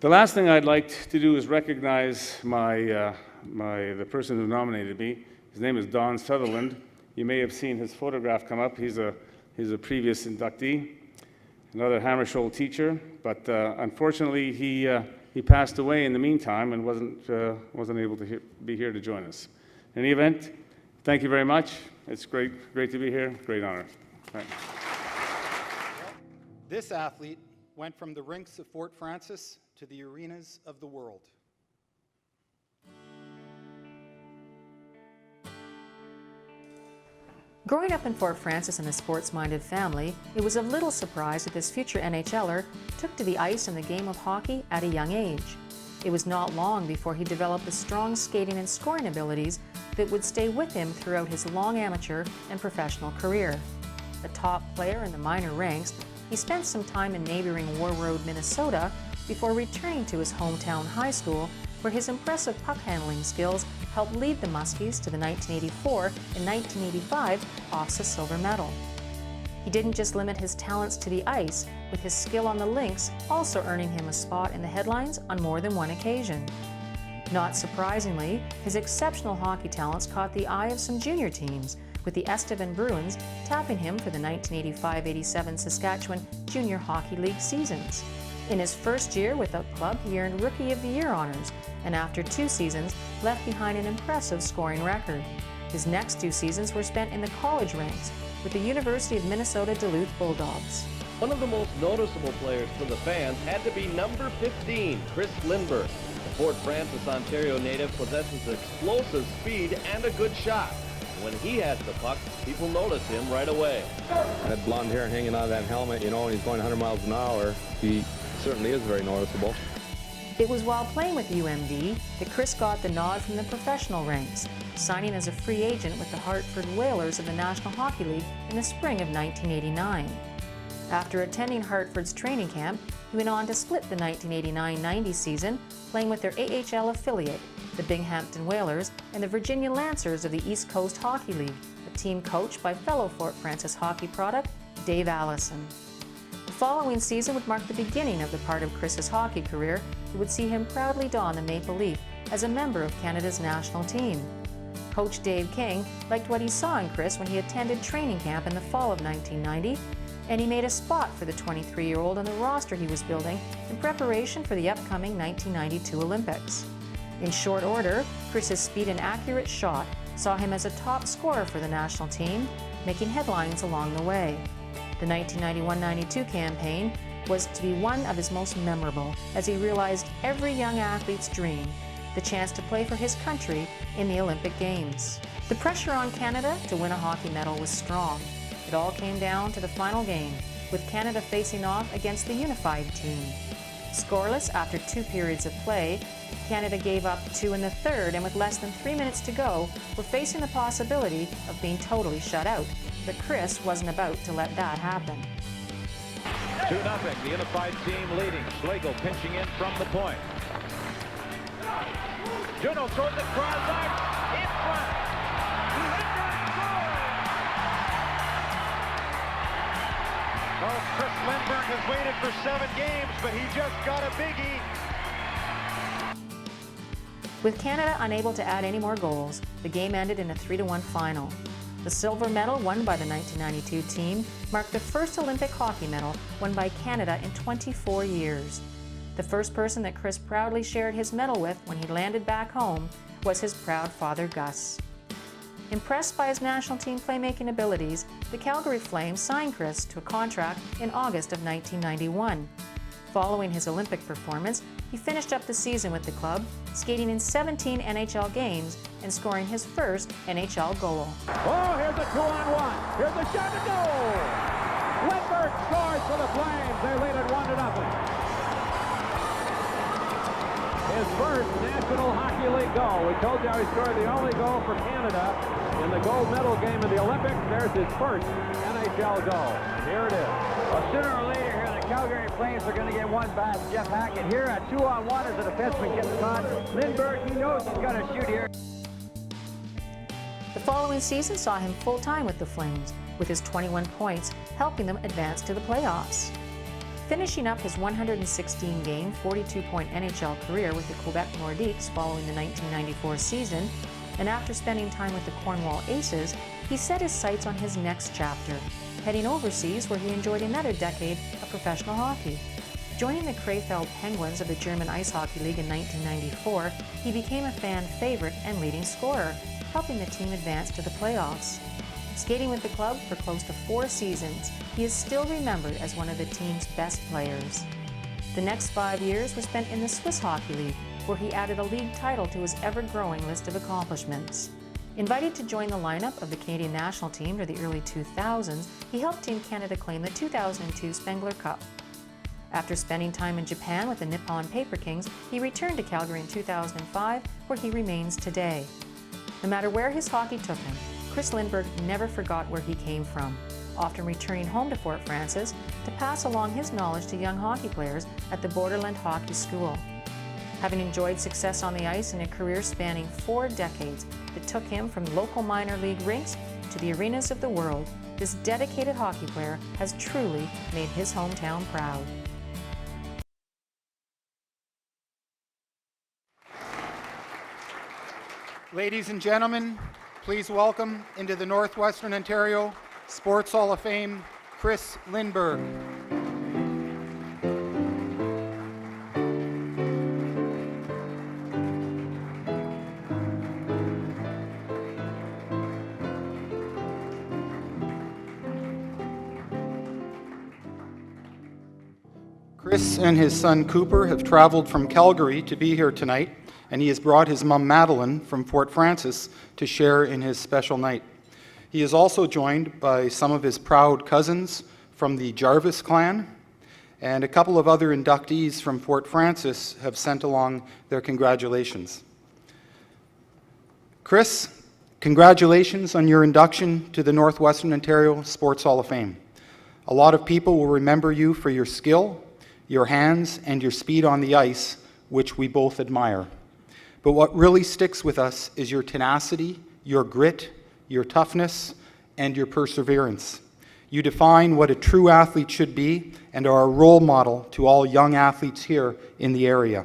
The last thing I'd like to do is recognize the person who nominated me. His name is Don Sutherland. You may have seen his photograph come up. He's a previous inductee, another Hammersholt teacher, but unfortunately he passed away in the meantime and wasn't able to be here to join us. In any event, thank you very much. It's great to be here. Great honor. Right. This athlete went from the rinks of Fort Francis to the arenas of the world. Growing up in Fort Francis in a sports-minded family, it was of little surprise that this future NHLer took to the ice and the game of hockey at a young age. It was not long before he developed the strong skating and scoring abilities that would stay with him throughout his long amateur and professional career. A top player in the minor ranks, he spent some time in neighboring War Road, Minnesota, before returning to his hometown high school, where his impressive puck handling skills helped lead the Muskies to the 1984 and 1985 OFSAA silver medal. He didn't just limit his talents to the ice, with his skill on the links also earning him a spot in the headlines on more than one occasion. Not surprisingly, his exceptional hockey talents caught the eye of some junior teams, with the Estevan Bruins tapping him for the 1985-87 Saskatchewan Junior Hockey League seasons. In his first year with the club, he earned Rookie of the Year honors, and after 2 seasons, left behind an impressive scoring record. His next 2 seasons were spent in the college ranks with the University of Minnesota Duluth Bulldogs. One of the most noticeable players for the fans had to be number 15, Chris Lindberg. The Fort Francis, Ontario native possesses explosive speed and a good shot. When he has the puck, people notice him right away. That blonde hair hanging out of that helmet, you know, and he's going 100 miles an hour, he certainly is very noticeable. It was while playing with UMD that Chris got the nod from the professional ranks, signing as a free agent with the Hartford Whalers of the National Hockey League in the spring of 1989. After attending Hartford's training camp, he went on to split the 1989-90 season, playing with their AHL affiliate, the Binghamton Whalers, and the Virginia Lancers of the East Coast Hockey League, a team coached by fellow Fort Francis hockey product, Dave Allison. The following season would mark the beginning of the part of Chris's hockey career that would see him proudly don the maple leaf as a member of Canada's national team. Coach Dave King liked what he saw in Chris when he attended training camp in the fall of 1990, and he made a spot for the 23-year-old on the roster he was building in preparation for the upcoming 1992 Olympics. In short order, Chris's speed and accurate shot saw him as a top scorer for the national team, making headlines along the way. The 1991-92 campaign was to be one of his most memorable, as he realized every young athlete's dream, the chance to play for his country in the Olympic Games. The pressure on Canada to win a hockey medal was strong. It all came down to the final game, with Canada facing off against the unified team. Scoreless after 2 periods of play, Canada gave up 2 in the third, and with less than 3 minutes to go, were facing the possibility of being totally shut out. But Chris wasn't about to let that happen. 2-0, the unified team leading. Schlegel pinching in from the point. Juno throws it cross-ice, in front. Oh, Chris Lindberg has waited for 7 games, but he just got a biggie. With Canada unable to add any more goals, the game ended in a 3-1 final. The silver medal won by the 1992 team marked the first Olympic hockey medal won by Canada in 24 years. The first person that Chris proudly shared his medal with when he landed back home was his proud father, Gus. Impressed by his national team playmaking abilities, the Calgary Flames signed Chris to a contract in August of 1991. Following his Olympic performance, he finished up the season with the club, skating in 17 NHL games and scoring his first NHL goal. Oh, here's a 2-on-1. Here's a shot to goal. Lindberg scores for the Flames. They lead it 1-0. His first National Hockey League goal. We told you how he scored the only goal for Canada in the gold medal game of the Olympics. There's his first NHL goal. And here it is. Well, sooner or later here, the Calgary Flames are going to get one back. Jeff Hackett here at 2-on-1 as the defenseman gets on. Lindberg, he knows he's got to shoot here. The following season saw him full-time with the Flames, with his 21 points helping them advance to the playoffs. Finishing up his 116-game, 42-point NHL career with the Quebec Nordiques following the 1994 season, and after spending time with the Cornwall Aces, he set his sights on his next chapter, heading overseas where he enjoyed another decade of professional hockey. Joining the Krefeld Penguins of the German Ice Hockey League in 1994, he became a fan favorite and leading scorer, helping the team advance to the playoffs. Skating with the club for close to 4 seasons, he is still remembered as one of the team's best players. The next 5 years were spent in the Swiss Hockey League, where he added a league title to his ever-growing list of accomplishments. Invited to join the lineup of the Canadian national team near the early 2000s, he helped Team Canada claim the 2002 Spengler Cup. After spending time in Japan with the Nippon Paper Kings, he returned to Calgary in 2005, where he remains today. No matter where his hockey took him, Chris Lindberg never forgot where he came from, often returning home to Fort Francis to pass along his knowledge to young hockey players at the Borderland Hockey School. Having enjoyed success on the ice in a career spanning 4 decades that took him from local minor league rinks to the arenas of the world, this dedicated hockey player has truly made his hometown proud. Ladies and gentlemen, please welcome into the Northwestern Ontario Sports Hall of Fame, Chris Lindberg. Chris and his son Cooper have traveled from Calgary to be here tonight, and he has brought his mom Madeline from Fort Frances to share in his special night. He is also joined by some of his proud cousins from the Jarvis clan, and a couple of other inductees from Fort Frances have sent along their congratulations. Chris, congratulations on your induction to the Northwestern Ontario Sports Hall of Fame. A lot of people will remember you for your skill, your hands, and your speed on the ice, which we both admire. But what really sticks with us is your tenacity, your grit, your toughness, and your perseverance. You define what a true athlete should be and are a role model to all young athletes here in the area.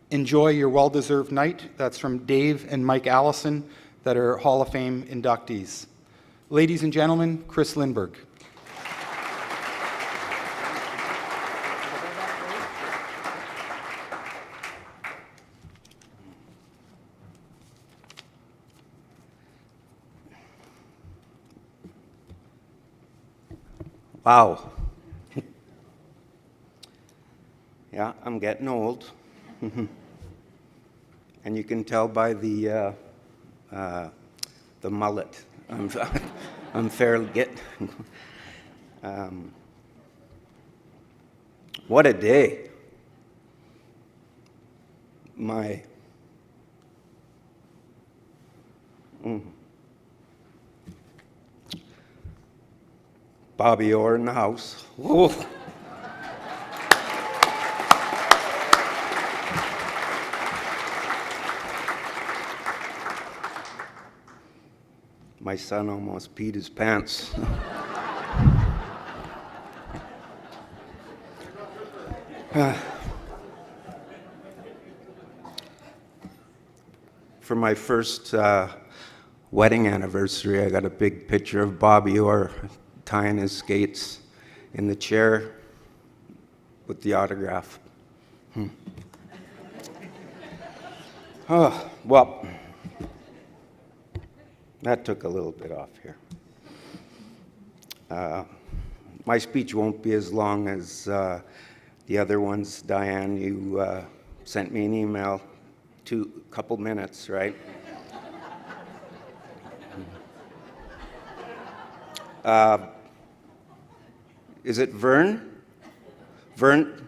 Enjoy your well-deserved night. That's from Dave and Mike Allison, that are Hall of Fame inductees. Ladies and gentlemen, Chris Lindberg. Wow. Yeah, I'm getting old. And you can tell by the mullet. I'm fairly what a day. Bobby Orr in the house. Whoa. My son almost peed his pants. For my first wedding anniversary, I got a big picture of Bobby Orr tying his skates in the chair with the autograph. Oh, well, that took a little bit off here. My speech won't be as long as the other ones. Diane, you sent me an email, a couple minutes, right? Is it Vern? Vern?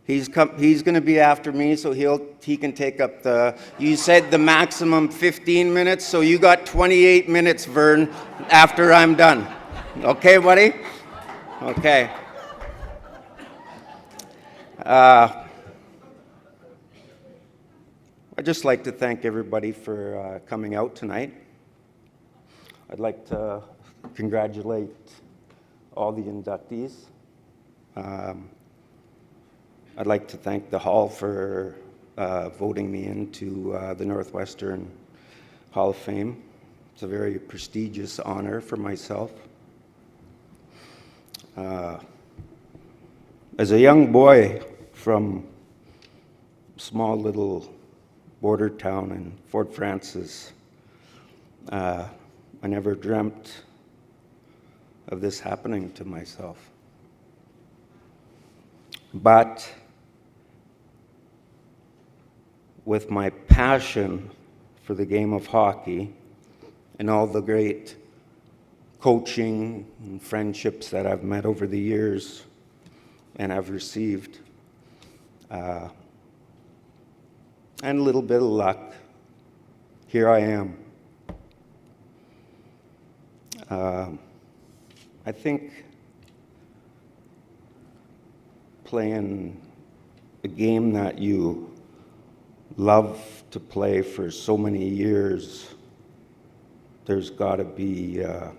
He's going to be after me, so he can take up the. You said the maximum 15 minutes, so you got 28 minutes, Vern, after I'm done. Okay, buddy? Okay. I'd just like to thank everybody for coming out tonight. I'd like to congratulate all the inductees. I'd like to thank the Hall for voting me into the Northwestern Hall of Fame. It's a very prestigious honor for myself. As a young boy from a small little border town in Fort Frances, I never dreamt of this happening to myself. But with my passion for the game of hockey and all the great coaching and friendships that I've met over the years and I've received, and a little bit of luck, here I am. I think playing a game that you love to play for so many years, there's got to be a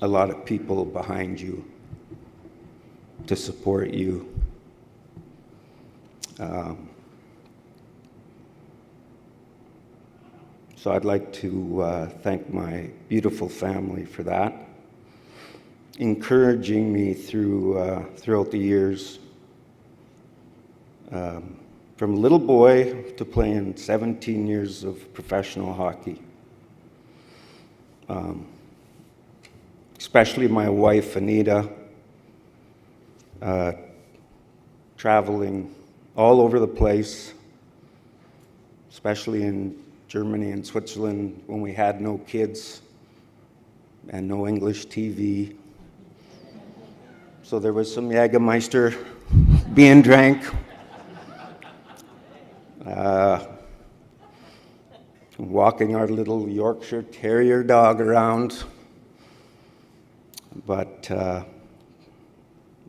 lot of people behind you to support you. So I'd like to thank my beautiful family for that, encouraging me throughout the years, from a little boy to playing 17 years of professional hockey. Especially my wife, Anita, traveling all over the place, especially in Germany and Switzerland when we had no kids and no English TV. So there was some Jägermeister being drank. Walking our little Yorkshire Terrier dog around. But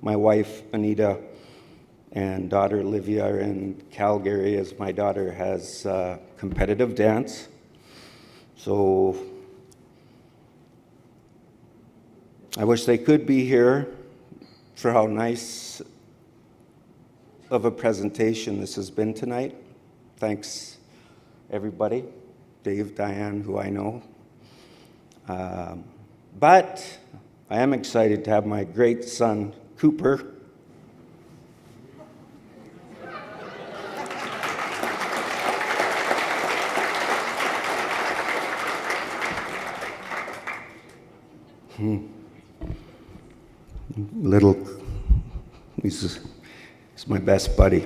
my wife, Anita, and daughter, Olivia, are in Calgary as my daughter has competitive dance. So I wish they could be here for how nice of a presentation this has been tonight. Thanks, everybody. Dave, Diane, who I know. But I am excited to have my great son, Cooper, he's my best buddy.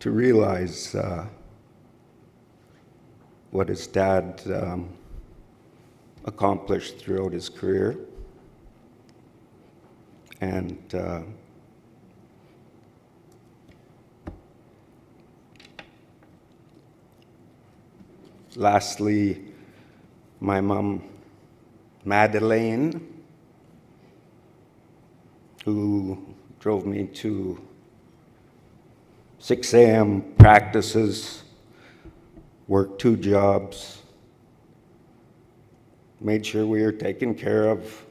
To realize what his dad accomplished throughout his career, and lastly, my mom, Madeleine, who drove me to 6 a.m. practices, worked 2 jobs, made sure we were taken care of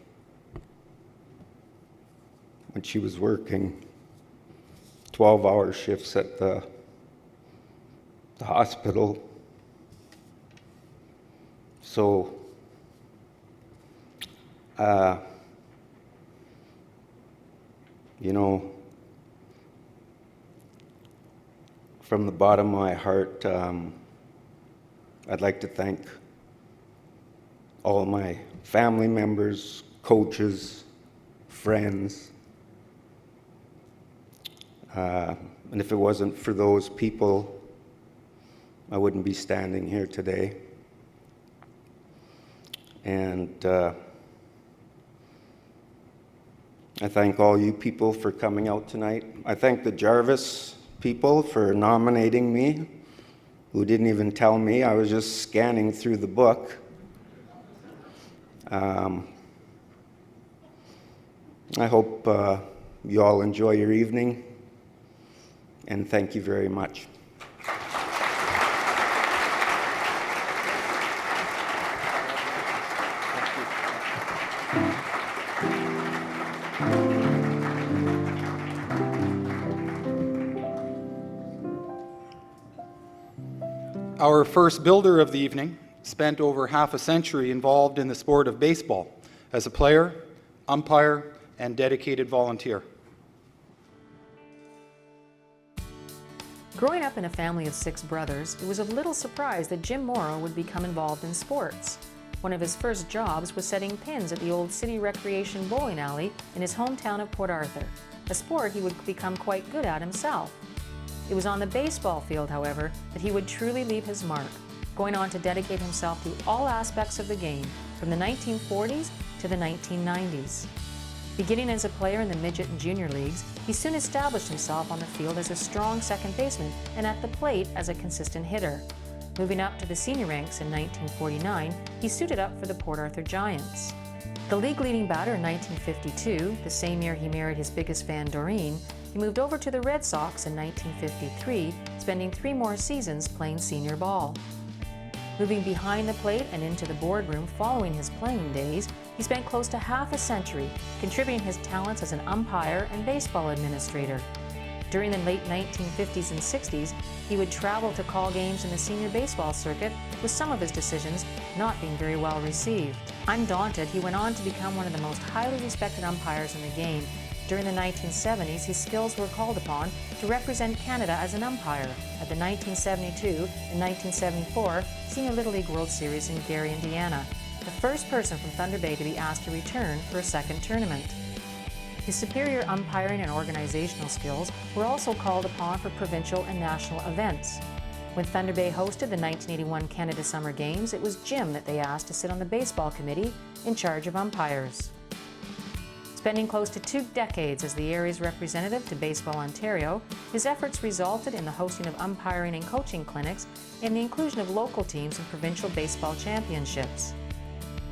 when she was working 12-hour shifts at the hospital. So, you know, from the bottom of my heart, I'd like to thank all my family members, coaches, friends. And if it wasn't for those people, I wouldn't be standing here today. And I thank all you people for coming out tonight. I thank the Jarvis people for nominating me, who didn't even tell me. I was just scanning through the book. I hope you all enjoy your evening, and thank you very much. Our first builder of the evening spent over half a century involved in the sport of baseball as a player, umpire, and dedicated volunteer. Growing up in a family of 6 brothers, it was of little surprise that Jim Mauro would become involved in sports. One of his first jobs was setting pins at the old city recreation bowling alley in his hometown of Port Arthur, a sport he would become quite good at himself. It was on the baseball field, however, that he would truly leave his mark, going on to dedicate himself to all aspects of the game, from the 1940s to the 1990s. Beginning as a player in the midget and junior leagues, he soon established himself on the field as a strong second baseman and at the plate as a consistent hitter. Moving up to the senior ranks in 1949, he suited up for the Port Arthur Giants. The league leading batter in 1952, the same year he married his biggest fan Doreen, he moved over to the Red Sox in 1953, spending 3 more seasons playing senior ball. Moving behind the plate and into the boardroom following his playing days, he spent close to half a century contributing his talents as an umpire and baseball administrator. During the late 1950s and 60s, he would travel to call games in the senior baseball circuit, with some of his decisions not being very well received. Undaunted, he went on to become one of the most highly respected umpires in the game. During the 1970s, his skills were called upon to represent Canada as an umpire at the 1972 and 1974 Senior Little League World Series in Gary, Indiana, the first person from Thunder Bay to be asked to return for a second tournament. His superior umpiring and organizational skills were also called upon for provincial and national events. When Thunder Bay hosted the 1981 Canada Summer Games, it was Jim that they asked to sit on the baseball committee in charge of umpires. Spending close to 2 decades as the area's representative to Baseball Ontario, his efforts resulted in the hosting of umpiring and coaching clinics and the inclusion of local teams in provincial baseball championships.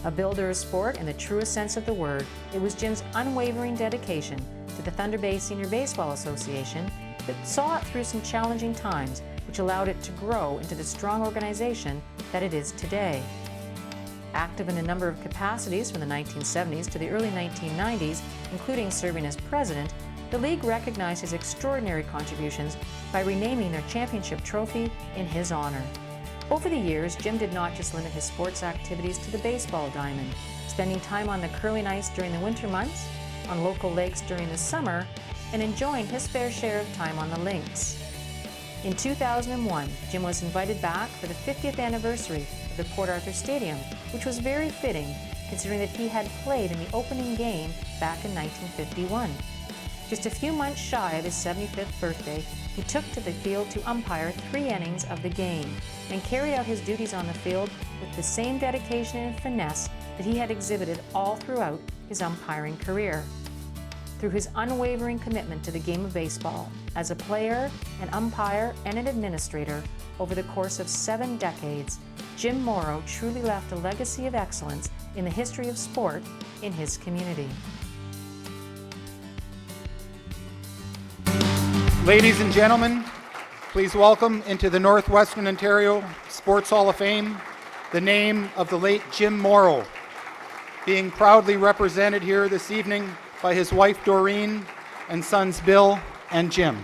A builder of sport in the truest sense of the word, it was Jim's unwavering dedication to the Thunder Bay Senior Baseball Association that saw it through some challenging times, which allowed it to grow into the strong organization that it is today. Active in a number of capacities from the 1970s to the early 1990s, including serving as president, the league recognized his extraordinary contributions by renaming their championship trophy in his honor. Over the years, Jim did not just limit his sports activities to the baseball diamond, spending time on the curling ice during the winter months, on local lakes during the summer, and enjoying his fair share of time on the links. In 2001, Jim was invited back for the 50th anniversary of the Port Arthur Stadium, which was very fitting considering that he had played in the opening game back in 1951. Just a few months shy of his 75th birthday, he took to the field to umpire 3 innings of the game and carried out his duties on the field with the same dedication and finesse that he had exhibited all throughout his umpiring career. Through his unwavering commitment to the game of baseball, as a player, an umpire, and an administrator, over the course of 7 decades, Jim Mauro truly left a legacy of excellence in the history of sport in his community. Ladies and gentlemen, please welcome into the Northwestern Ontario Sports Hall of Fame the name of the late Jim Mauro, being proudly represented here this evening by his wife Doreen and sons Bill and Jim.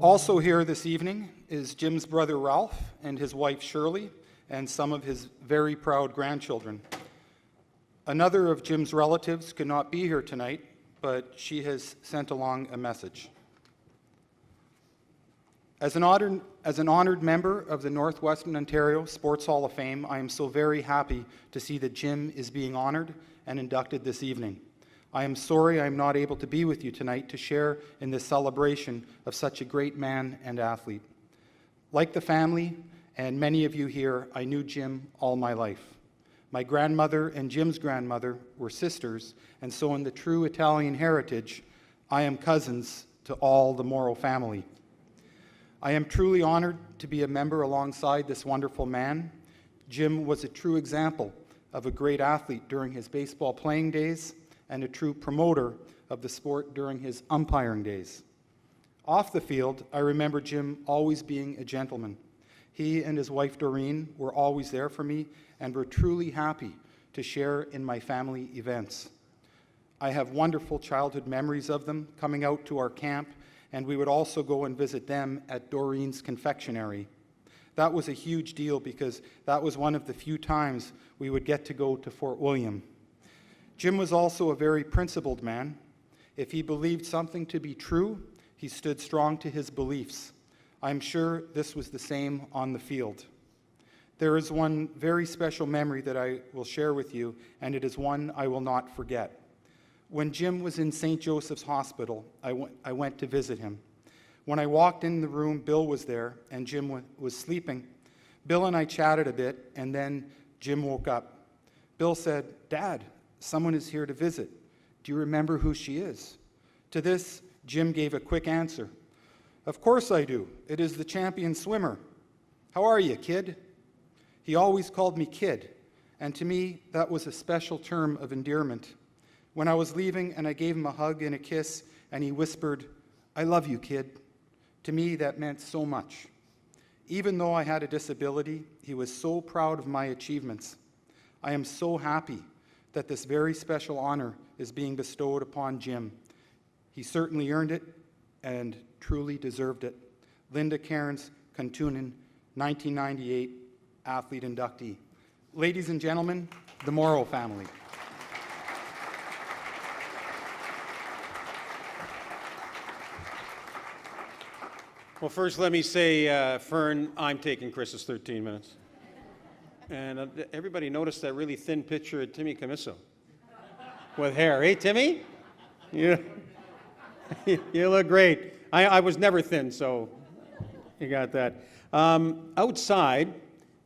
Also here this evening is Jim's brother Ralph and his wife Shirley and some of his very proud grandchildren. Another of Jim's relatives could not be here tonight, but she has sent along a message. As an honored member of the Northwestern Ontario Sports Hall of Fame, I am so very happy to see that Jim is being honored and inducted this evening. I am sorry I am not able to be with you tonight to share in this celebration of such a great man and athlete. Like the family and many of you here, I knew Jim all my life. My grandmother and Jim's grandmother were sisters, and so in the true Italian heritage, I am cousins to all the Mauro family. I am truly honored to be a member alongside this wonderful man. Jim was a true example of a great athlete during his baseball playing days and a true promoter of the sport during his umpiring days. Off the field, I remember Jim always being a gentleman. He and his wife Doreen were always there for me and were truly happy to share in my family events. I have wonderful childhood memories of them coming out to our camp, and we would also go and visit them at Doreen's confectionery. That was a huge deal because that was one of the few times we would get to go to Fort William. Jim was also a very principled man. If he believed something to be true, he stood strong to his beliefs. I'm sure this was the same on the field. There is one very special memory that I will share with you, and it is one I will not forget. When Jim was in St. Joseph's Hospital, I went to visit him. When I walked in the room, Bill was there, and Jim was sleeping. Bill and I chatted a bit, and then Jim woke up. Bill said, "Dad, someone is here to visit. Do you remember who she is?" To this, Jim gave a quick answer. "Of course I do. It is the champion swimmer. How are you, kid?" He always called me kid, and to me, that was a special term of endearment. When I was leaving and I gave him a hug and a kiss, and he whispered, "I love you, kid," to me, that meant so much. Even though I had a disability, he was so proud of my achievements. I am so happy that this very special honor is being bestowed upon Jim. He certainly earned it and truly deserved it. Linda Cairns Kantunen, 1998 athlete inductee. Ladies and gentlemen, the Mauro family. Well, first let me say, Fern, I'm taking Chris's 13 minutes. And everybody noticed that really thin picture of Timmy Camiso with hair. Hey, Timmy? You look great. I was never thin, so you got that. Outside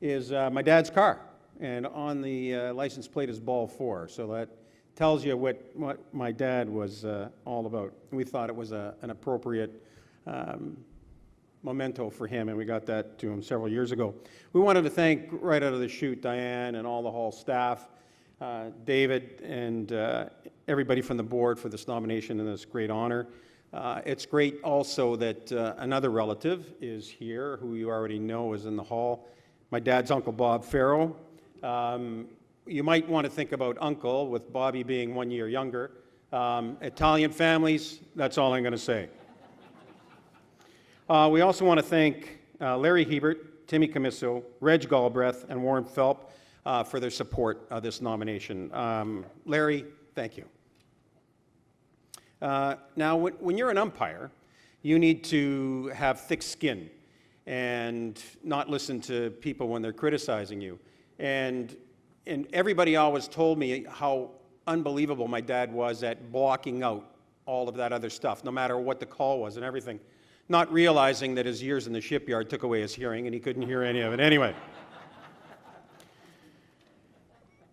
is my dad's car, and on the license plate is ball 4, so that tells you what my dad was all about. We thought it was an appropriate memento for him, and we got that to him several years ago. We wanted to thank right out of the chute Diane and all the Hall staff, David, and everybody from the board for this nomination and this great honor. It's great also that another relative is here, who you already know is in the hall, my dad's Uncle Bob Farrow. You might want to think about Uncle, with Bobby being 1 year younger. Italian families, that's all I'm going to say. We also want to thank Larry Hebert, Timmy Camiso, Reg Galbraith, and Warren Phelps for their support of this nomination. Larry, thank you. Now, when you're an umpire, you need to have thick skin and not listen to people when they're criticizing you. And everybody always told me how unbelievable my dad was at blocking out all of that other stuff, no matter what the call was and everything, not realizing that his years in the shipyard took away his hearing and he couldn't hear any of it anyway.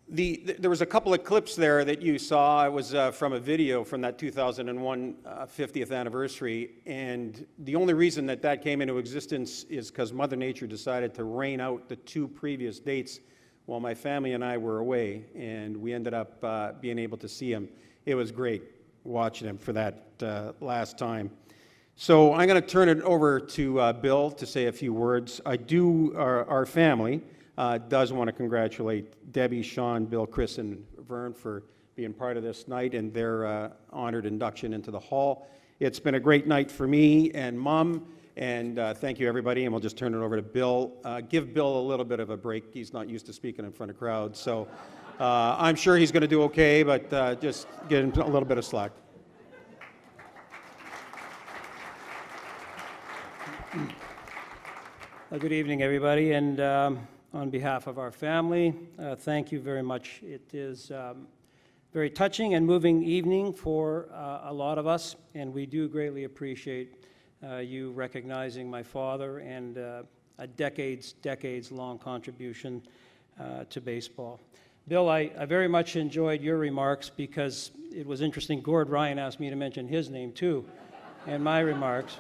There was a couple of clips there that you saw. It was from a video from that 2001 50th anniversary, and the only reason that came into existence is because Mother Nature decided to rain out the 2 previous dates while my family and I were away, and we ended up being able to see him. It was great watching him for that last time. So I'm going to turn it over to Bill to say a few words. Our family does want to congratulate Debbie, Sean, Bill, Chris, and Vern for being part of this night and their honored induction into the hall. It's been a great night for me and Mom, and thank you, everybody, and we'll just turn it over to Bill. Give Bill a little bit of a break. He's not used to speaking in front of crowds, so I'm sure he's going to do okay, but just give him a little bit of slack. Good evening, everybody, and on behalf of our family, thank you very much. It is very touching and moving evening for a lot of us, and we do greatly appreciate you recognizing my father and a decades-long contribution to baseball. Bill, I very much enjoyed your remarks because it was interesting. Gord Ryan asked me to mention his name, too, in my remarks.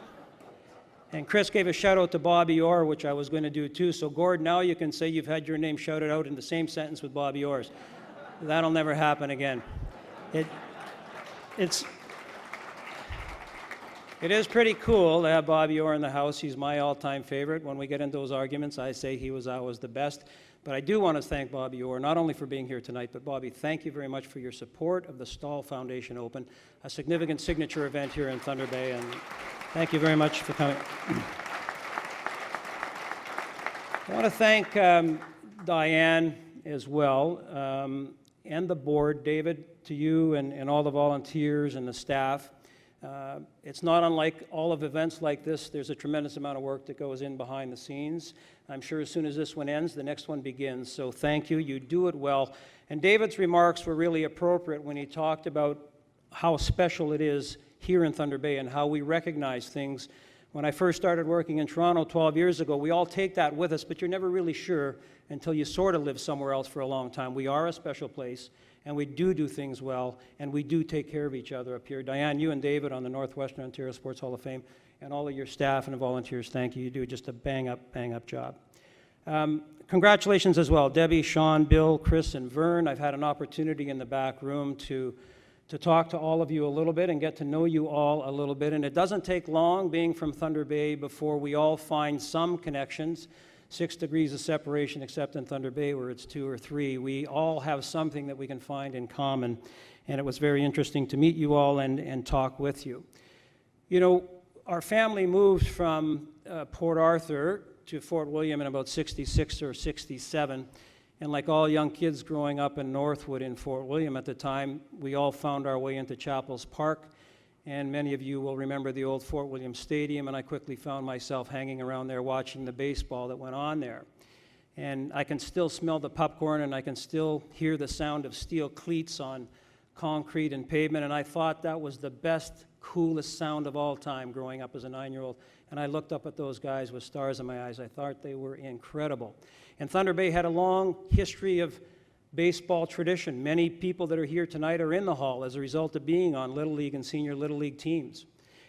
And Chris gave a shout out to Bobby Orr, which I was going to do too. So Gord, now you can say you've had your name shouted out in the same sentence with Bobby Orr's. That'll never happen again. It is pretty cool to have Bobby Orr in the house. He's my all-time favorite. When we get into those arguments, I say he was always the best. But I do want to thank Bobby Orr, not only for being here tonight, but Bobby, thank you very much for your support of the Stahl Foundation Open, a significant signature event here in Thunder Bay. And thank you very much for coming. I want to thank Diane as well, and the board, David, to you and all the volunteers and the staff. It's not unlike all of events like this. There's a tremendous amount of work that goes in behind the scenes. I'm sure as soon as this one ends, the next one begins. So thank you. You do it well. And David's remarks were really appropriate when he talked about how special it is here in Thunder Bay and how we recognize things. When I first started working in Toronto 12 years ago, we all take that with us, but you're never really sure until you sort of live somewhere else for a long time. We are a special place, and we do things well, and we do take care of each other up here. Diane, you and David on the Northwestern Ontario Sports Hall of Fame, and all of your staff and volunteers, thank you. You do just a bang-up job. Congratulations as well, Debbie, Sean, Bill, Chris, and Vern. I've had an opportunity in the back room to talk to all of you a little bit and get to know you all a little bit. And it doesn't take long, being from Thunder Bay, before we all find some connections. 6 degrees of separation, except in Thunder Bay where it's 2 or 3. We all have something that we can find in common. And it was very interesting to meet you all and talk with you. You know, our family moved from Port Arthur to Fort William in about 66 or 67. And like all young kids growing up in Northwood in Fort William at the time, we all found our way into Chapels Park. And many of you will remember the old Fort William Stadium, and I quickly found myself hanging around there watching the baseball that went on there. And I can still smell the popcorn, and I can still hear the sound of steel cleats on concrete and pavement, and I thought that was the best, coolest sound of all time growing up as a 9-year-old. And I looked up at those guys with stars in my eyes. I thought they were incredible. And Thunder Bay had a long history of baseball tradition. Many people that are here tonight are in the hall as a result of being on Little League and Senior Little League teams.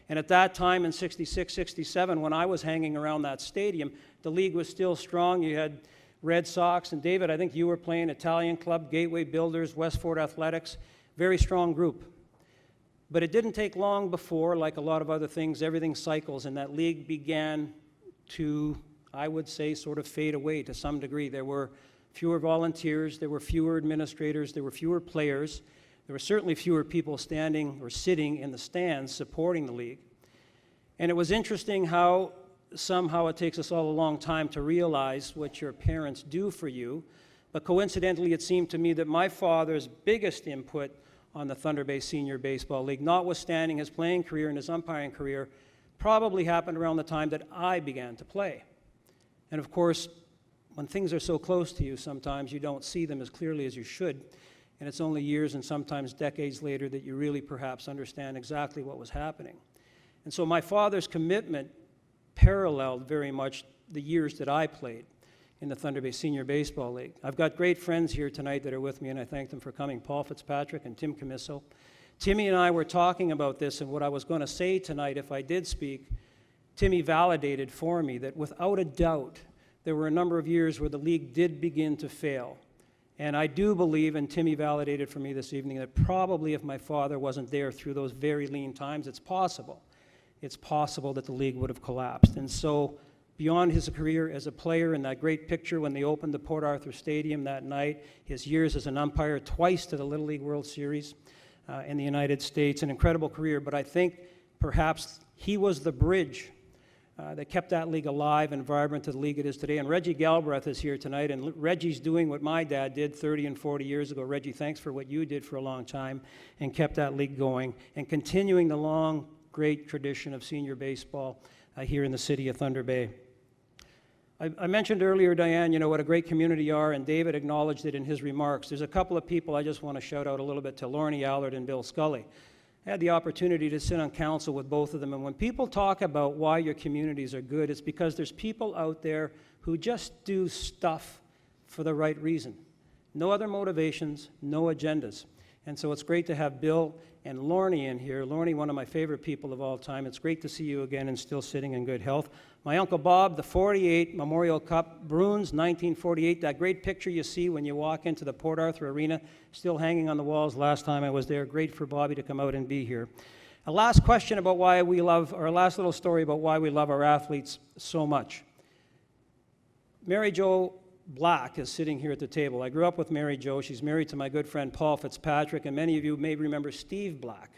And at that time in 66, 67, when I was hanging around that stadium, the league was still strong. You had Red Sox, and David, I think you were playing Italian Club, Gateway Builders, Westford Athletics, very strong group. But it didn't take long before, like a lot of other things, everything cycles, and that league began to, I would say, sort of fade away to some degree. There were fewer volunteers, there were fewer administrators, there were fewer players, there were certainly fewer people standing or sitting in the stands supporting the league. And it was interesting how somehow it takes us all a long time to realize what your parents do for you. But coincidentally, it seemed to me that my father's biggest input on the Thunder Bay Senior Baseball League, notwithstanding his playing career and his umpiring career, probably happened around the time that I began to play. And of course, when things are so close to you, sometimes you don't see them as clearly as you should. And it's only years and sometimes decades later that you really perhaps understand exactly what was happening. And so my father's commitment paralleled very much the years that I played in the Thunder Bay Senior Baseball League. I've got great friends here tonight that are with me, and I thank them for coming, Paul Fitzpatrick and Tim Camisso. Timmy and I were talking about this, and what I was going to say tonight, if I did speak, Timmy validated for me that without a doubt, there were a number of years where the league did begin to fail. And I do believe, and Timmy validated for me this evening, that probably if my father wasn't there through those very lean times, it's possible that the league would have collapsed. And so, beyond his career as a player in that great picture when they opened the Port Arthur Stadium that night, his years as an umpire, twice to the Little League World Series in the United States, an incredible career. But I think perhaps he was the bridge that kept that league alive and vibrant to the league it is today. And Reggie Galbraith is here tonight, and Reggie's doing what my dad did 30 and 40 years ago. Reggie, thanks for what you did for a long time and kept that league going and continuing the long, great tradition of senior baseball here in the city of Thunder Bay. I mentioned earlier, Diane, you know, what a great community you are, and David acknowledged it in his remarks. There's a couple of people I just want to shout out a little bit to, Lorne Allard and Bill Scully. I had the opportunity to sit on council with both of them, and when people talk about why your communities are good, it's because there's people out there who just do stuff for the right reason. No other motivations, no agendas. And so it's great to have Bill and Lorne in here. Lorne, one of my favorite people of all time. It's great to see you again and still sitting in good health. My Uncle Bob, the 48 Memorial Cup, Bruins, 1948, that great picture you see when you walk into the Port Arthur Arena, still hanging on the walls last time I was there. Great for Bobby to come out and be here. A last question about why we love, or a last little story about why we love our athletes so much. Mary Jo Black is sitting here at the table. I grew up with Mary Jo. She's married to my good friend Paul Fitzpatrick, and many of you may remember Steve Black.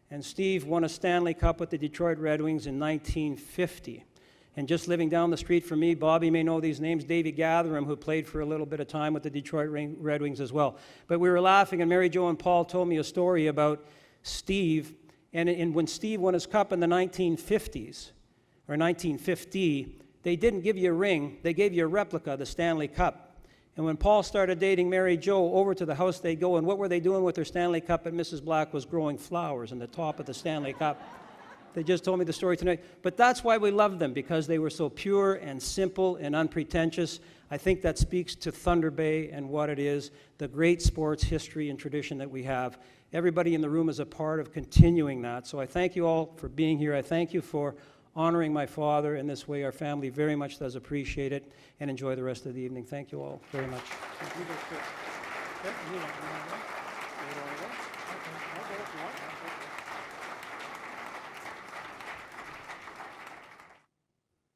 And Steve won a Stanley Cup with the Detroit Red Wings in 1950. And just living down the street from me, Bobby may know these names, Davey Gatherum, who played for a little bit of time with the Detroit Red Wings as well. But we were laughing, and Mary Jo and Paul told me a story about Steve. And when Steve won his cup in the 1950s, or 1950, they didn't give you a ring, they gave you a replica, the Stanley Cup. And when Paul started dating Mary Jo, over to the house they'd go, and what were they doing with their Stanley Cup? And Mrs. Black was growing flowers in the top of the Stanley Cup. They just told me the story tonight. But that's why we loved them, because they were so pure and simple and unpretentious. I think that speaks to Thunder Bay and what it is, the great sports history and tradition that we have. Everybody in the room is a part of continuing that. So I thank you all for being here. I thank you for honoring my father in this way. Our family very much does appreciate it, and enjoy the rest of the evening. Thank you all very much.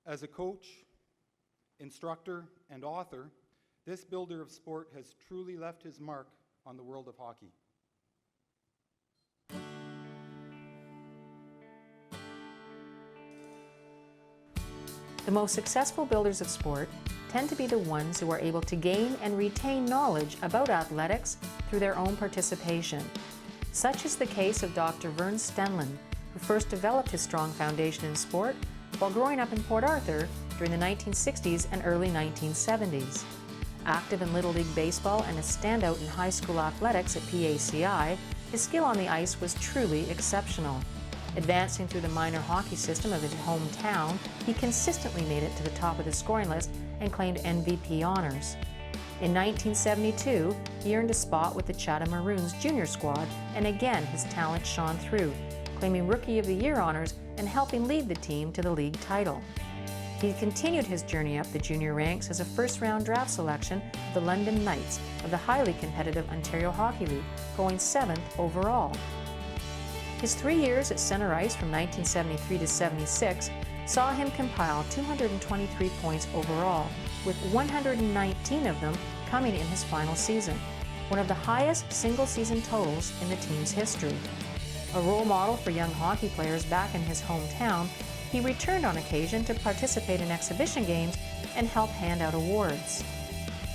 As a coach, instructor, and author, this builder of sport has truly left his mark on the world of hockey. The most successful builders of sport tend to be the ones who are able to gain and retain knowledge about athletics through their own participation. Such is the case of Dr. Vern Stenlund, who first developed his strong foundation in sport while growing up in Port Arthur during the 1960s and early 1970s. Active in Little League Baseball and a standout in high school athletics at PACI, his skill on the ice was truly exceptional. Advancing through the minor hockey system of his hometown, he consistently made it to the top of the scoring list and claimed MVP honors. In 1972, he earned a spot with the Chatham Maroons junior squad, and again his talent shone through, claiming Rookie of the Year honors and helping lead the team to the league title. He continued his journey up the junior ranks as a first-round draft selection of the London Knights of the highly competitive Ontario Hockey League, going 7th overall. His 3 years at center ice from 1973 to 76 saw him compile 223 points overall, with 119 of them coming in his final season, one of the highest single-season totals in the team's history. A role model for young hockey players back in his hometown, he returned on occasion to participate in exhibition games and help hand out awards.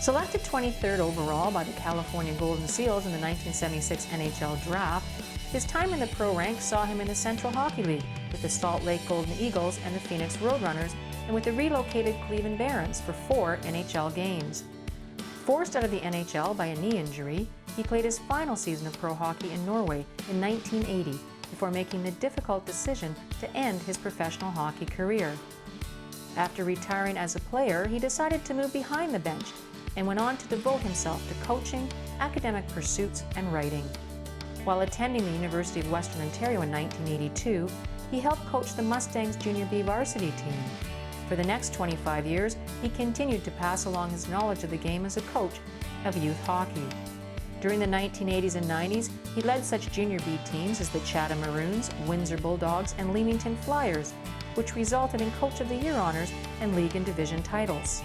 Selected 23rd overall by the California Golden Seals in the 1976 NHL Draft, his time in the pro ranks saw him in the Central Hockey League with the Salt Lake Golden Eagles and the Phoenix Roadrunners, and with the relocated Cleveland Barons for 4 NHL games. Forced out of the NHL by a knee injury, he played his final season of pro hockey in Norway in 1980 before making the difficult decision to end his professional hockey career. After retiring as a player, he decided to move behind the bench and went on to devote himself to coaching, academic pursuits, and writing. While attending the University of Western Ontario in 1982, he helped coach the Mustangs Junior B varsity team. For the next 25 years, he continued to pass along his knowledge of the game as a coach of youth hockey. During the 1980s and 90s, he led such Junior B teams as the Chatham Maroons, Windsor Bulldogs, and Leamington Flyers, which resulted in Coach of the Year honors and league and division titles.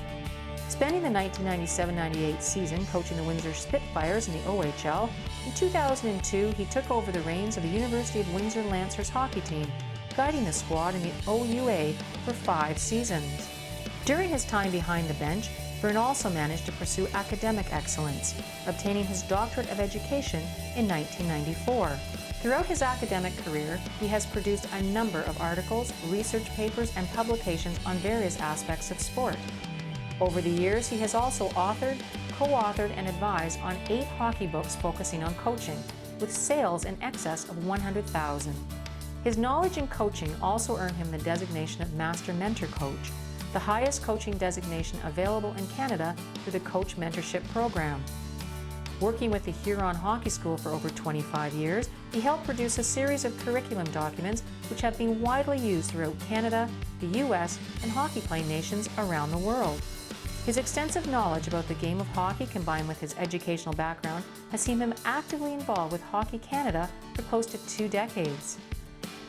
Spending the 1997-98 season coaching the Windsor Spitfires in the OHL, in 2002 he took over the reins of the University of Windsor Lancers hockey team, guiding the squad in the OUA for 5 seasons. During his time behind the bench, Vern also managed to pursue academic excellence, obtaining his Doctorate of Education in 1994. Throughout his academic career, he has produced a number of articles, research papers, and publications on various aspects of sport. Over the years, he has also authored, co-authored, and advised on 8 hockey books focusing on coaching, with sales in excess of 100,000. His knowledge in coaching also earned him the designation of Master Mentor Coach, the highest coaching designation available in Canada through the Coach Mentorship Program. Working with the Huron Hockey School for over 25 years, he helped produce a series of curriculum documents which have been widely used throughout Canada, the US, and hockey-playing nations around the world. His extensive knowledge about the game of hockey combined with his educational background has seen him actively involved with Hockey Canada for close to 2 decades.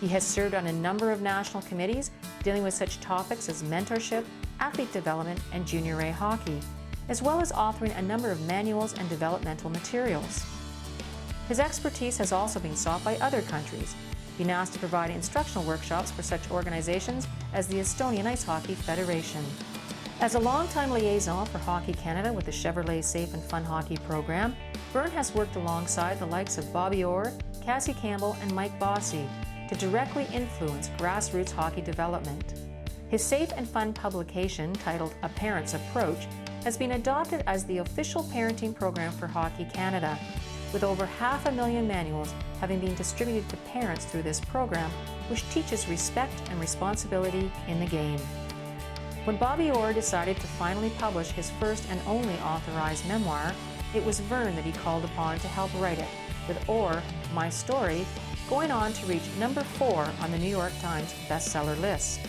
He has served on a number of national committees dealing with such topics as mentorship, athlete development, and junior A hockey, as well as authoring a number of manuals and developmental materials. His expertise has also been sought by other countries, been asked to provide instructional workshops for such organizations as the Estonian Ice Hockey Federation. As a longtime liaison for Hockey Canada with the Chevrolet Safe and Fun Hockey program, Vern has worked alongside the likes of Bobby Orr, Cassie Campbell, and Mike Bossy to directly influence grassroots hockey development. His Safe and Fun publication, titled A Parent's Approach, has been adopted as the official parenting program for Hockey Canada, with over 500,000 manuals having been distributed to parents through this program, which teaches respect and responsibility in the game. When Bobby Orr decided to finally publish his first and only authorized memoir, it was Vern that he called upon to help write it, with Orr, My Story, going on to reach number 4 on the New York Times bestseller list.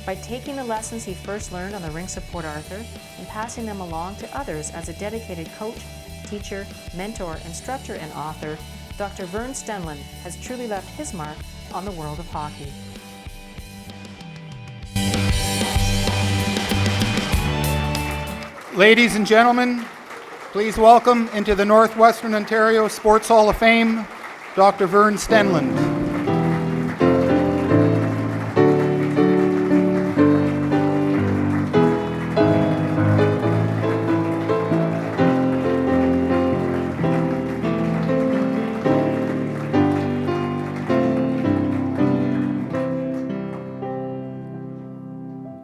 By taking the lessons he first learned on the rinks of Port Arthur and passing them along to others as a dedicated coach, teacher, mentor, instructor, and author, Dr. Vern Stenlund has truly left his mark on the world of hockey. Ladies and gentlemen, please welcome into the Northwestern Ontario Sports Hall of Fame, Dr. Vern Stenlund.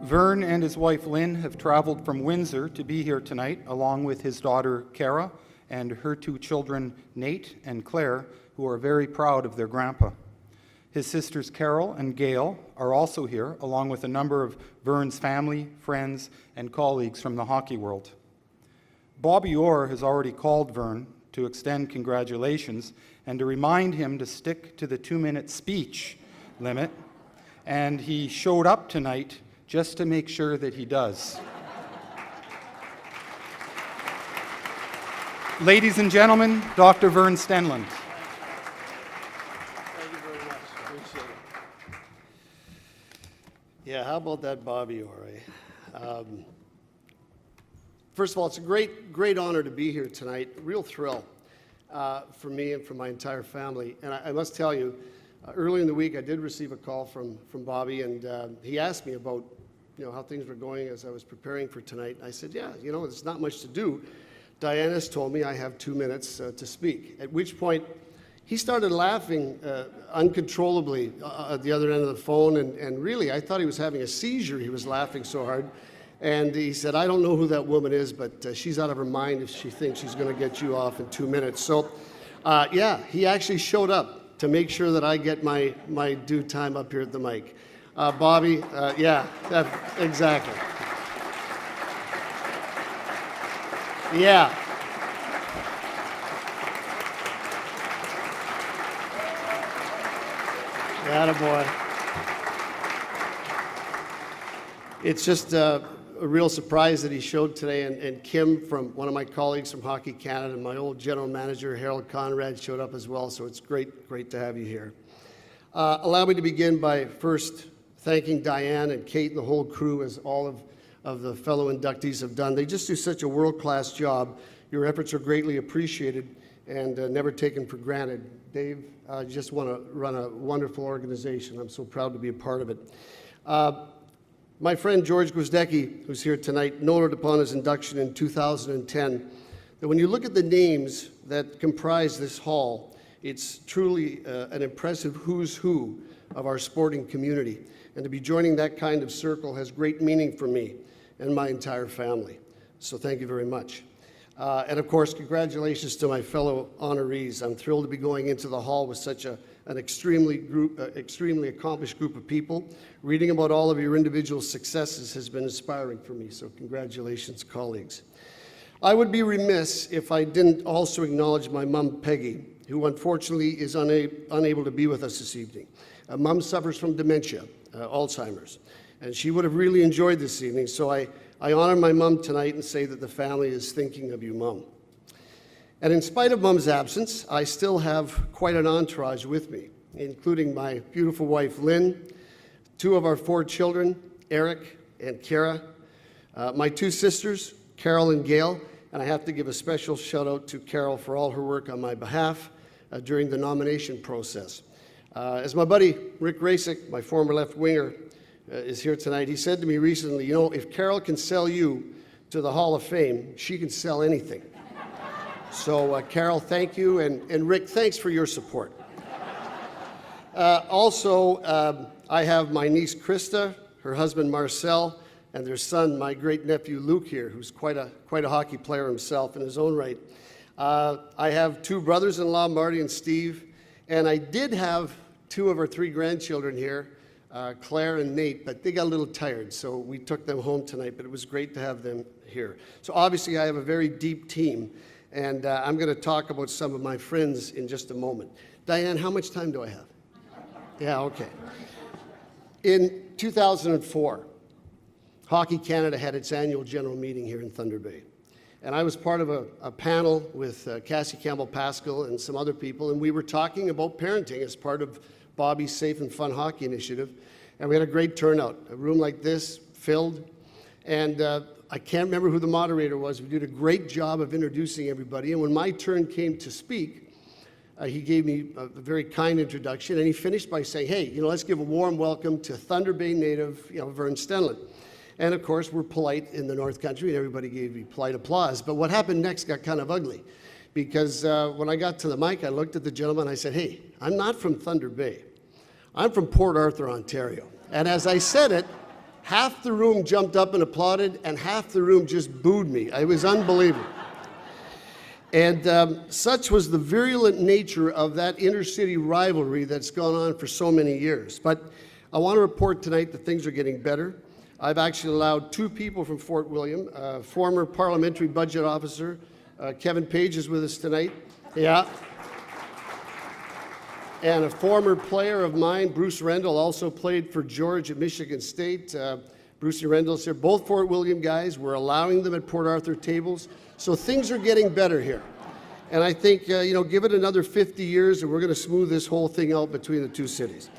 Vern and his wife Lynn have traveled from Windsor to be here tonight, along with his daughter Kara and her 2 children Nate and Claire, who are very proud of their grandpa. His sisters Carol and Gail are also here, along with a number of Vern's family, friends, and colleagues from the hockey world. Bobby Orr has already called Vern to extend congratulations and to remind him to stick to the 2-minute speech limit, and he showed up tonight just to make sure that he does. Ladies and gentlemen, Dr. Vern Stenlund. Thank you very much. Appreciate it. Yeah, how about that Bobby Orr? First of all, it's a great honor to be here tonight. Real thrill for me and for my entire family. And I must tell you, early in the week, I did receive a call from Bobby, and he asked me about how things were going as I was preparing for tonight. I said, yeah, there's not much to do. Diana's told me I have 2 minutes to speak, at which point he started laughing uncontrollably at the other end of the phone, and really, I thought he was having a seizure. He was laughing so hard. And he said, I don't know who that woman is, but she's out of her mind if she thinks she's going to get you off in 2 minutes. So, yeah, he actually showed up to make sure that I get my due time up here at the mic. Bobby, yeah, exactly. Yeah. Attaboy. It's just a real surprise that he showed today, and Kim, from one of my colleagues from Hockey Canada, and my old general manager, Harold Conrad, showed up as well, so it's great to have you here. Allow me to begin by first thanking Diane and Kate and the whole crew, as all of the fellow inductees have done. They just do such a world-class job. Your efforts are greatly appreciated and never taken for granted. Dave, you just want to run a wonderful organization. I'm so proud to be a part of it. My friend George Gwizdecki, who's here tonight, noted upon his induction in 2010 that when you look at the names that comprise this hall, it's truly an impressive who's who of our sporting community. And to be joining that kind of circle has great meaning for me and my entire family. So thank you very much. And of course, congratulations to my fellow honorees. I'm thrilled to be going into the hall with such an extremely accomplished group of people. Reading about all of your individual successes has been inspiring for me, so congratulations, colleagues. I would be remiss if I didn't also acknowledge my mom, Peggy, who unfortunately is unable to be with us this evening. Mom suffers from dementia, Alzheimer's, and she would have really enjoyed this evening, so I honor my mom tonight and say that the family is thinking of you, Mom. And in spite of Mom's absence, I still have quite an entourage with me, including my beautiful wife, Lynn, 2 of our 4 children, Eric and Kara, my 2 sisters, Carol and Gail, and I have to give a special shout out to Carol for all her work on my behalf during the nomination process. As my buddy Rick Rasick, my former left winger, is here tonight, he said to me recently, you know, if Carol can sell you to the Hall of Fame, she can sell anything. So Carol, thank you, and Rick, thanks for your support. Also, I have my niece Krista, her husband Marcel, and their son, my great nephew Luke here, who's quite a hockey player himself in his own right. I have two brothers-in-law, Marty and Steve, and I did have two of our three grandchildren here, Claire and Nate, but they got a little tired, so we took them home tonight, but it was great to have them here. So obviously I have a very deep team, and I'm going to talk about some of my friends in just a moment. Diane, how much time do I have? Yeah, okay. In 2004, Hockey Canada had its annual general meeting here in Thunder Bay. And I was part of a panel with Cassie Campbell-Pascal and some other people, and we were talking about parenting as part of Bobby's Safe and Fun Hockey Initiative. And we had a great turnout. A room like this, filled. And I can't remember who the moderator was. We did a great job of introducing everybody. And when my turn came to speak, he gave me a very kind introduction, and he finished by saying, hey, you know, let's give a warm welcome to Thunder Bay native, you know, Vern Stenlund. And of course, we're polite in the North Country, and everybody gave me polite applause. But what happened next got kind of ugly, because when I got to the mic, I looked at the gentleman, and I said, hey, I'm not from Thunder Bay. I'm from Port Arthur, Ontario. And as I said it, half the room jumped up and applauded, and half the room just booed me. It was unbelievable. And such was the virulent nature of that inter-city rivalry that's gone on for so many years. But I want to report tonight that things are getting better. I've actually allowed two people from Fort William, former parliamentary budget officer, Kevin Page is with us tonight. Yeah. And a former player of mine, Bruce Rendell, also played for George at Michigan State. Bruce and Rendell's here, both Fort William guys. We're allowing them at Port Arthur tables. So things are getting better here. And I think, you know, give it another 50 years and we're going to smooth this whole thing out between the two cities.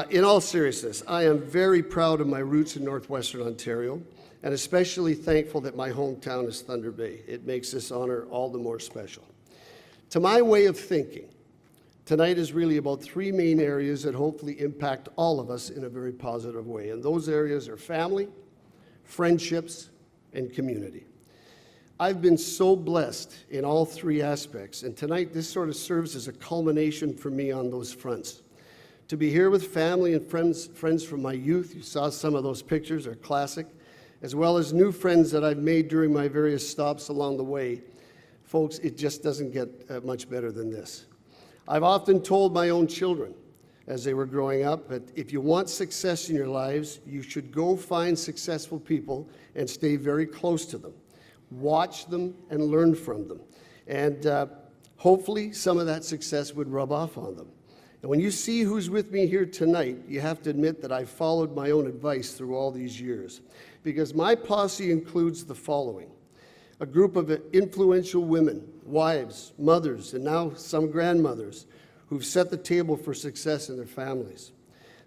In all seriousness, I am very proud of my roots in Northwestern Ontario, and especially thankful that my hometown is Thunder Bay. It makes this honor all the more special. To my way of thinking, tonight is really about three main areas that hopefully impact all of us in a very positive way, and those areas are family, friendships, and community. I've been so blessed in all three aspects, and tonight this sort of serves as a culmination for me on those fronts. To be here with family and friends from my youth, you saw some of those pictures, are classic, as well as new friends that I've made during my various stops along the way. Folks, it just doesn't get much better than this. I've often told my own children as they were growing up that if you want success in your lives, you should go find successful people and stay very close to them. Watch them and learn from them. And hopefully some of that success would rub off on them. And when you see who's with me here tonight, you have to admit that I followed my own advice through all these years. Because my posse includes the following: a group of influential women, wives, mothers, and now some grandmothers who've set the table for success in their families.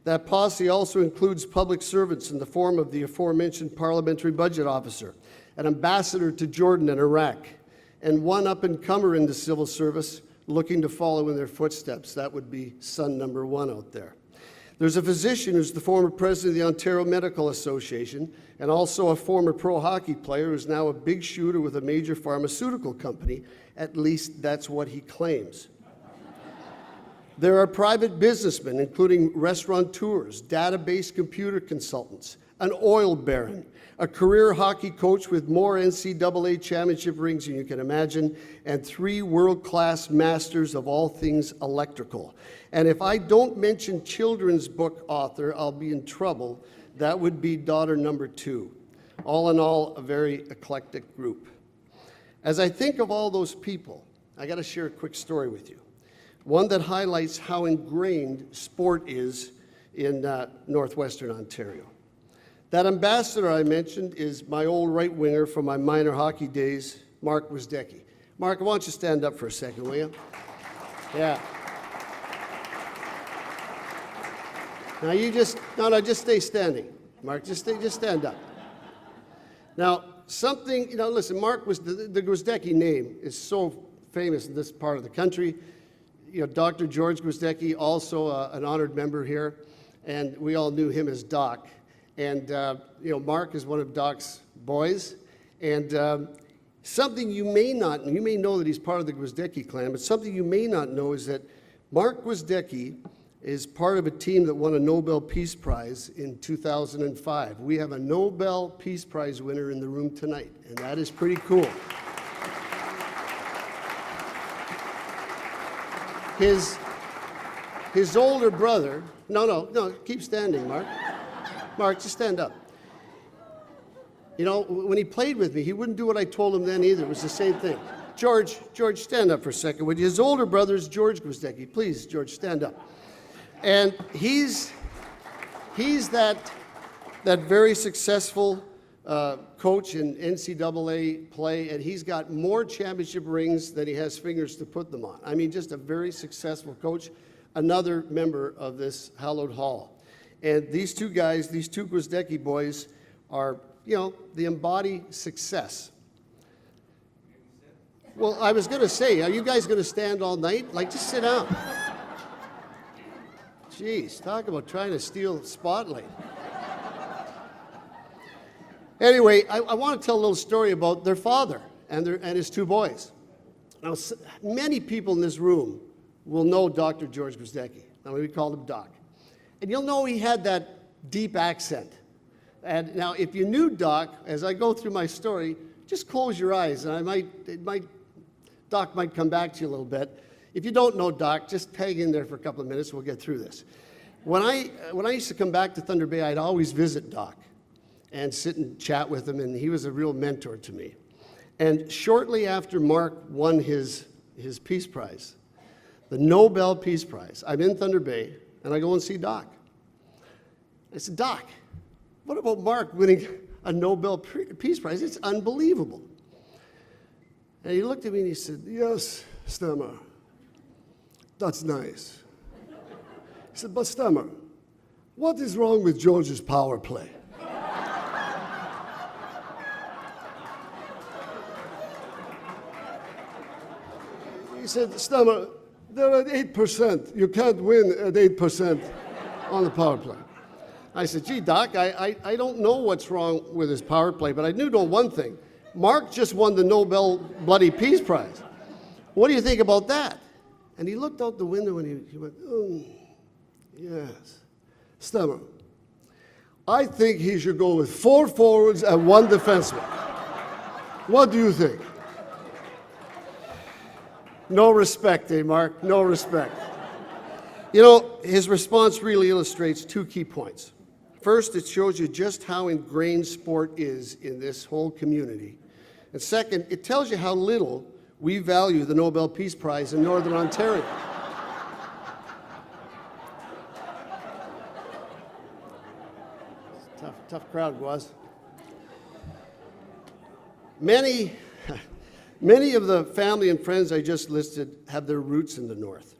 That posse also includes public servants in the form of the aforementioned parliamentary budget officer, an ambassador to Jordan and Iraq, and one up-and-comer in the civil service looking to follow in their footsteps. That would be son number one out there. There's a physician who's the former president of the Ontario Medical Association and also a former pro hockey player who's now a big shooter with a major pharmaceutical company. At least that's what he claims. There are private businessmen, including restaurateurs, database computer consultants, an oil baron, a career hockey coach with more NCAA championship rings than you can imagine, and 3 world-class masters of all things electrical. And if I don't mention children's book author, I'll be in trouble. That would be daughter number 2. All in all, a very eclectic group. As I think of all those people, I got to share a quick story with you. One that highlights how ingrained sport is in Northwestern Ontario. That ambassador I mentioned is my old right winger from my minor hockey days, Mark Wisdecki. Mark, why don't you stand up for a second, will you? Yeah. Now you just stay standing. Mark, just stand up. Now, something, listen, Mark was the Wisdecki name is so famous in this part of the country. Dr. George Gwizdecki, also an honored member here, and we all knew him as Doc. And, Mark is one of Doc's boys. And something you may know that he's part of the Gwizdecki clan, but something you may not know is that Mark Gwizdecki is part of a team that won a Nobel Peace Prize in 2005. We have a Nobel Peace Prize winner in the room tonight, and that is pretty cool. His older brother, no, keep standing, Mark. Mark, just stand up. When he played with me, he wouldn't do what I told him then either. It was the same thing. George, stand up for a second. Would you? His older brother is George Gwizdecki. Please, George, stand up. And he's that very successful coach in NCAA play, and he's got more championship rings than he has fingers to put them on. I mean, just a very successful coach, another member of this hallowed hall. And these two guys, these two Gwizdecki boys, are, they embody success. Well, I was going to say, are you guys going to stand all night? Just sit down. Jeez, talk about trying to steal the spotlight. Anyway, I want to tell a little story about their father and his two boys. Now, many people in this room will know Dr. George Gwizdecki. Now, we called him Doc. And you'll know he had that deep accent. And now, if you knew Doc, as I go through my story, just close your eyes, and Doc might come back to you a little bit. If you don't know Doc, just hang in there for a couple of minutes. We'll get through this. When I used to come back to Thunder Bay, I'd always visit Doc and sit and chat with him, and he was a real mentor to me. And shortly after Mark won his Peace Prize, the Nobel Peace Prize, I'm in Thunder Bay, and I go and see Doc. I said, Doc, what about Mark winning a Nobel Peace Prize? It's unbelievable. And he looked at me and he said, yes, Stemmer, that's nice. He said, but Stemmer, what is wrong with George's power play? He said, Stemmer, they're at 8%. You can't win at 8% on the power play. I said, gee, Doc, I don't know what's wrong with his power play, but I do know one thing. Mark just won the Nobel bloody Peace Prize. What do you think about that? And he looked out the window and he went, yes. Stemmer, I think he should go with 4 forwards and 1 defenseman. What do you think? No respect, Mark? No respect. His response really illustrates 2 key points. First, it shows you just how ingrained sport is in this whole community. And second, it tells you how little we value the Nobel Peace Prize in Northern Ontario. Tough crowd, was. Many of the family and friends I just listed have their roots in the North.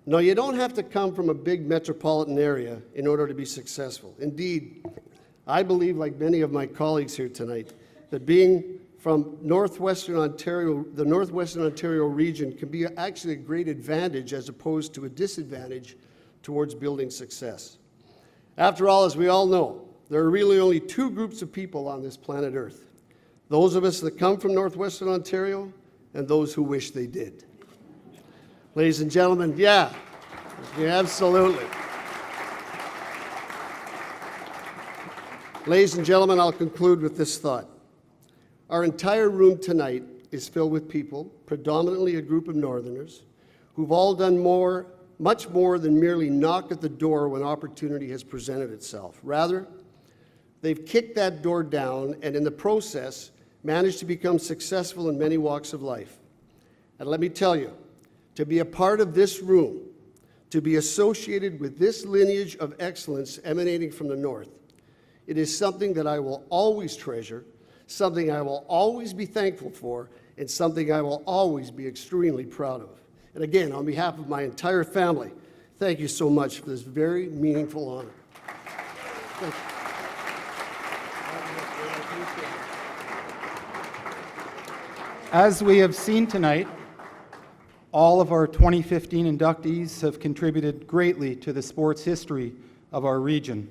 No, you don't have to come from a big metropolitan area in order to be successful. Indeed, I believe, like many of my colleagues here tonight, that being from Northwestern Ontario, the Northwestern Ontario region can be actually a great advantage as opposed to a disadvantage towards building success. After all, as we all know, there are really only 2 groups of people on this planet Earth. Those of us that come from Northwestern Ontario and those who wish they did. Ladies and gentlemen, yeah, absolutely. Ladies and gentlemen, I'll conclude with this thought. Our entire room tonight is filled with people, predominantly a group of Northerners, who've all done much more than merely knock at the door when opportunity has presented itself. Rather, they've kicked that door down and in the process managed to become successful in many walks of life. And let me tell you, to be a part of this room, to be associated with this lineage of excellence emanating from the North, it is something that I will always treasure, something I will always be thankful for, and something I will always be extremely proud of. And again, on behalf of my entire family, thank you so much for this very meaningful honor. Thank you. As we have seen tonight, All of our 2015 inductees have contributed greatly to the sports history of our region.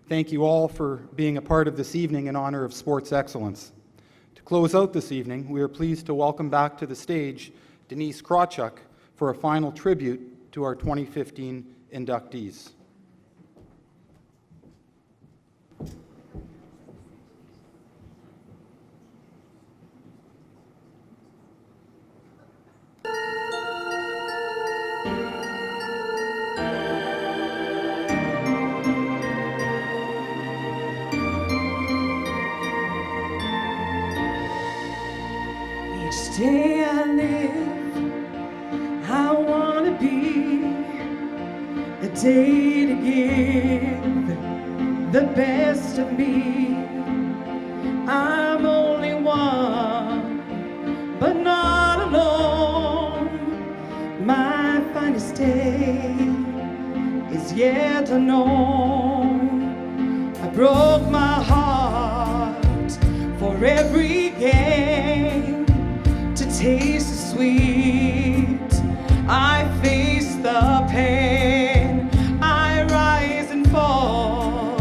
Thank you all for being a part of this evening in honor of sports excellence. To close out this evening, we are pleased to welcome back to the stage Denise Krawchuk for a final tribute to our 2015 inductees. Each day I live, I want to be a day to give the best of me. I'm only one, but not alone. My finest day is yet unknown. I broke my heart for every game. Taste the sweet, I face the pain, I rise and fall,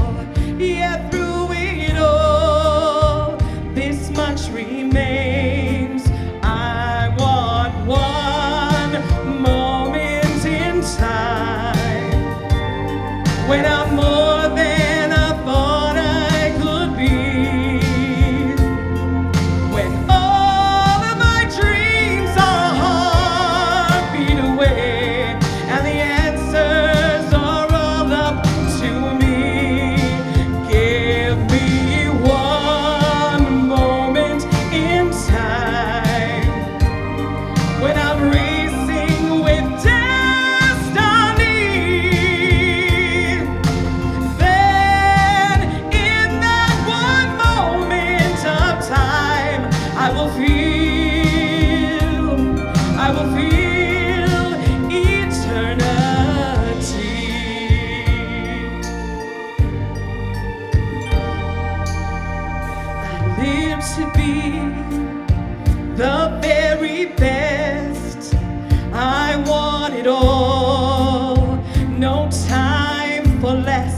yet through it all, this much remains. I want one moment in time, when I'm more than I thought I could be, when the very best. I want it all, no time for less.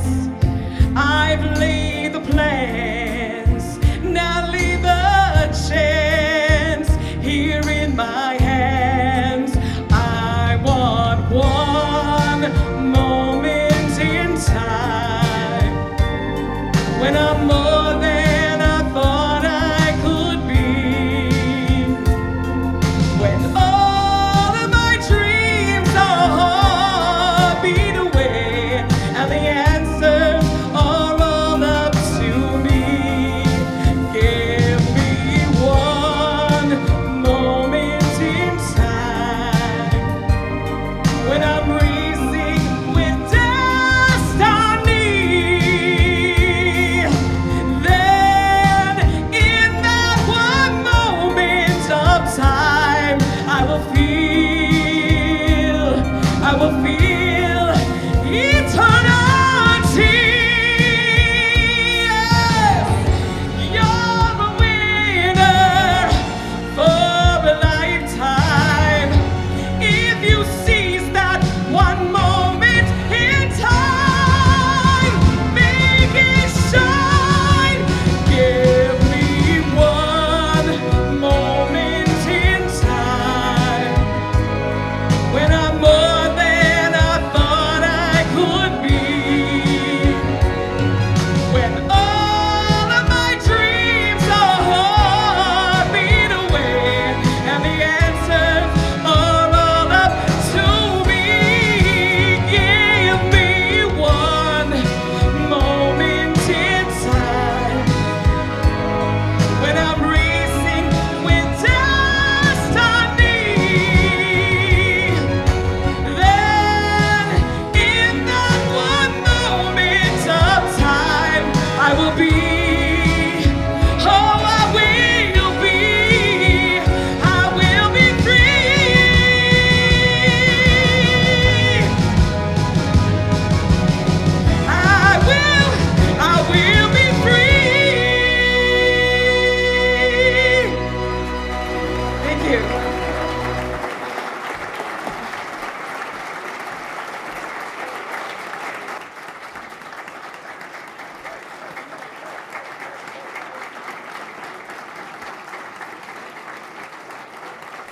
I've laid the plans, now leave the chance here in my hands. I want one moment in time, when I'm more than I thought I could be.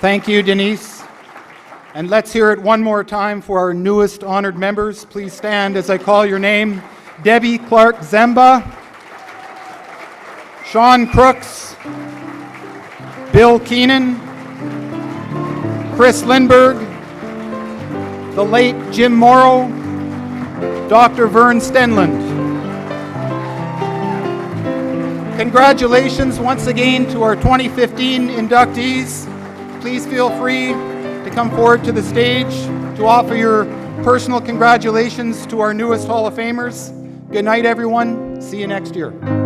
Thank you, Denise. And let's hear it one more time for our newest honored members. Please stand as I call your name. Debbie Clarke Zemba, Sean Crooks, Bill Keenan, Chris Lindberg, the late Jim Mauro, Dr. Vern Stenlund. Congratulations once again to our 2015 inductees. Please feel free to come forward to the stage to offer your personal congratulations to our newest Hall of Famers. Good night, everyone. See you next year.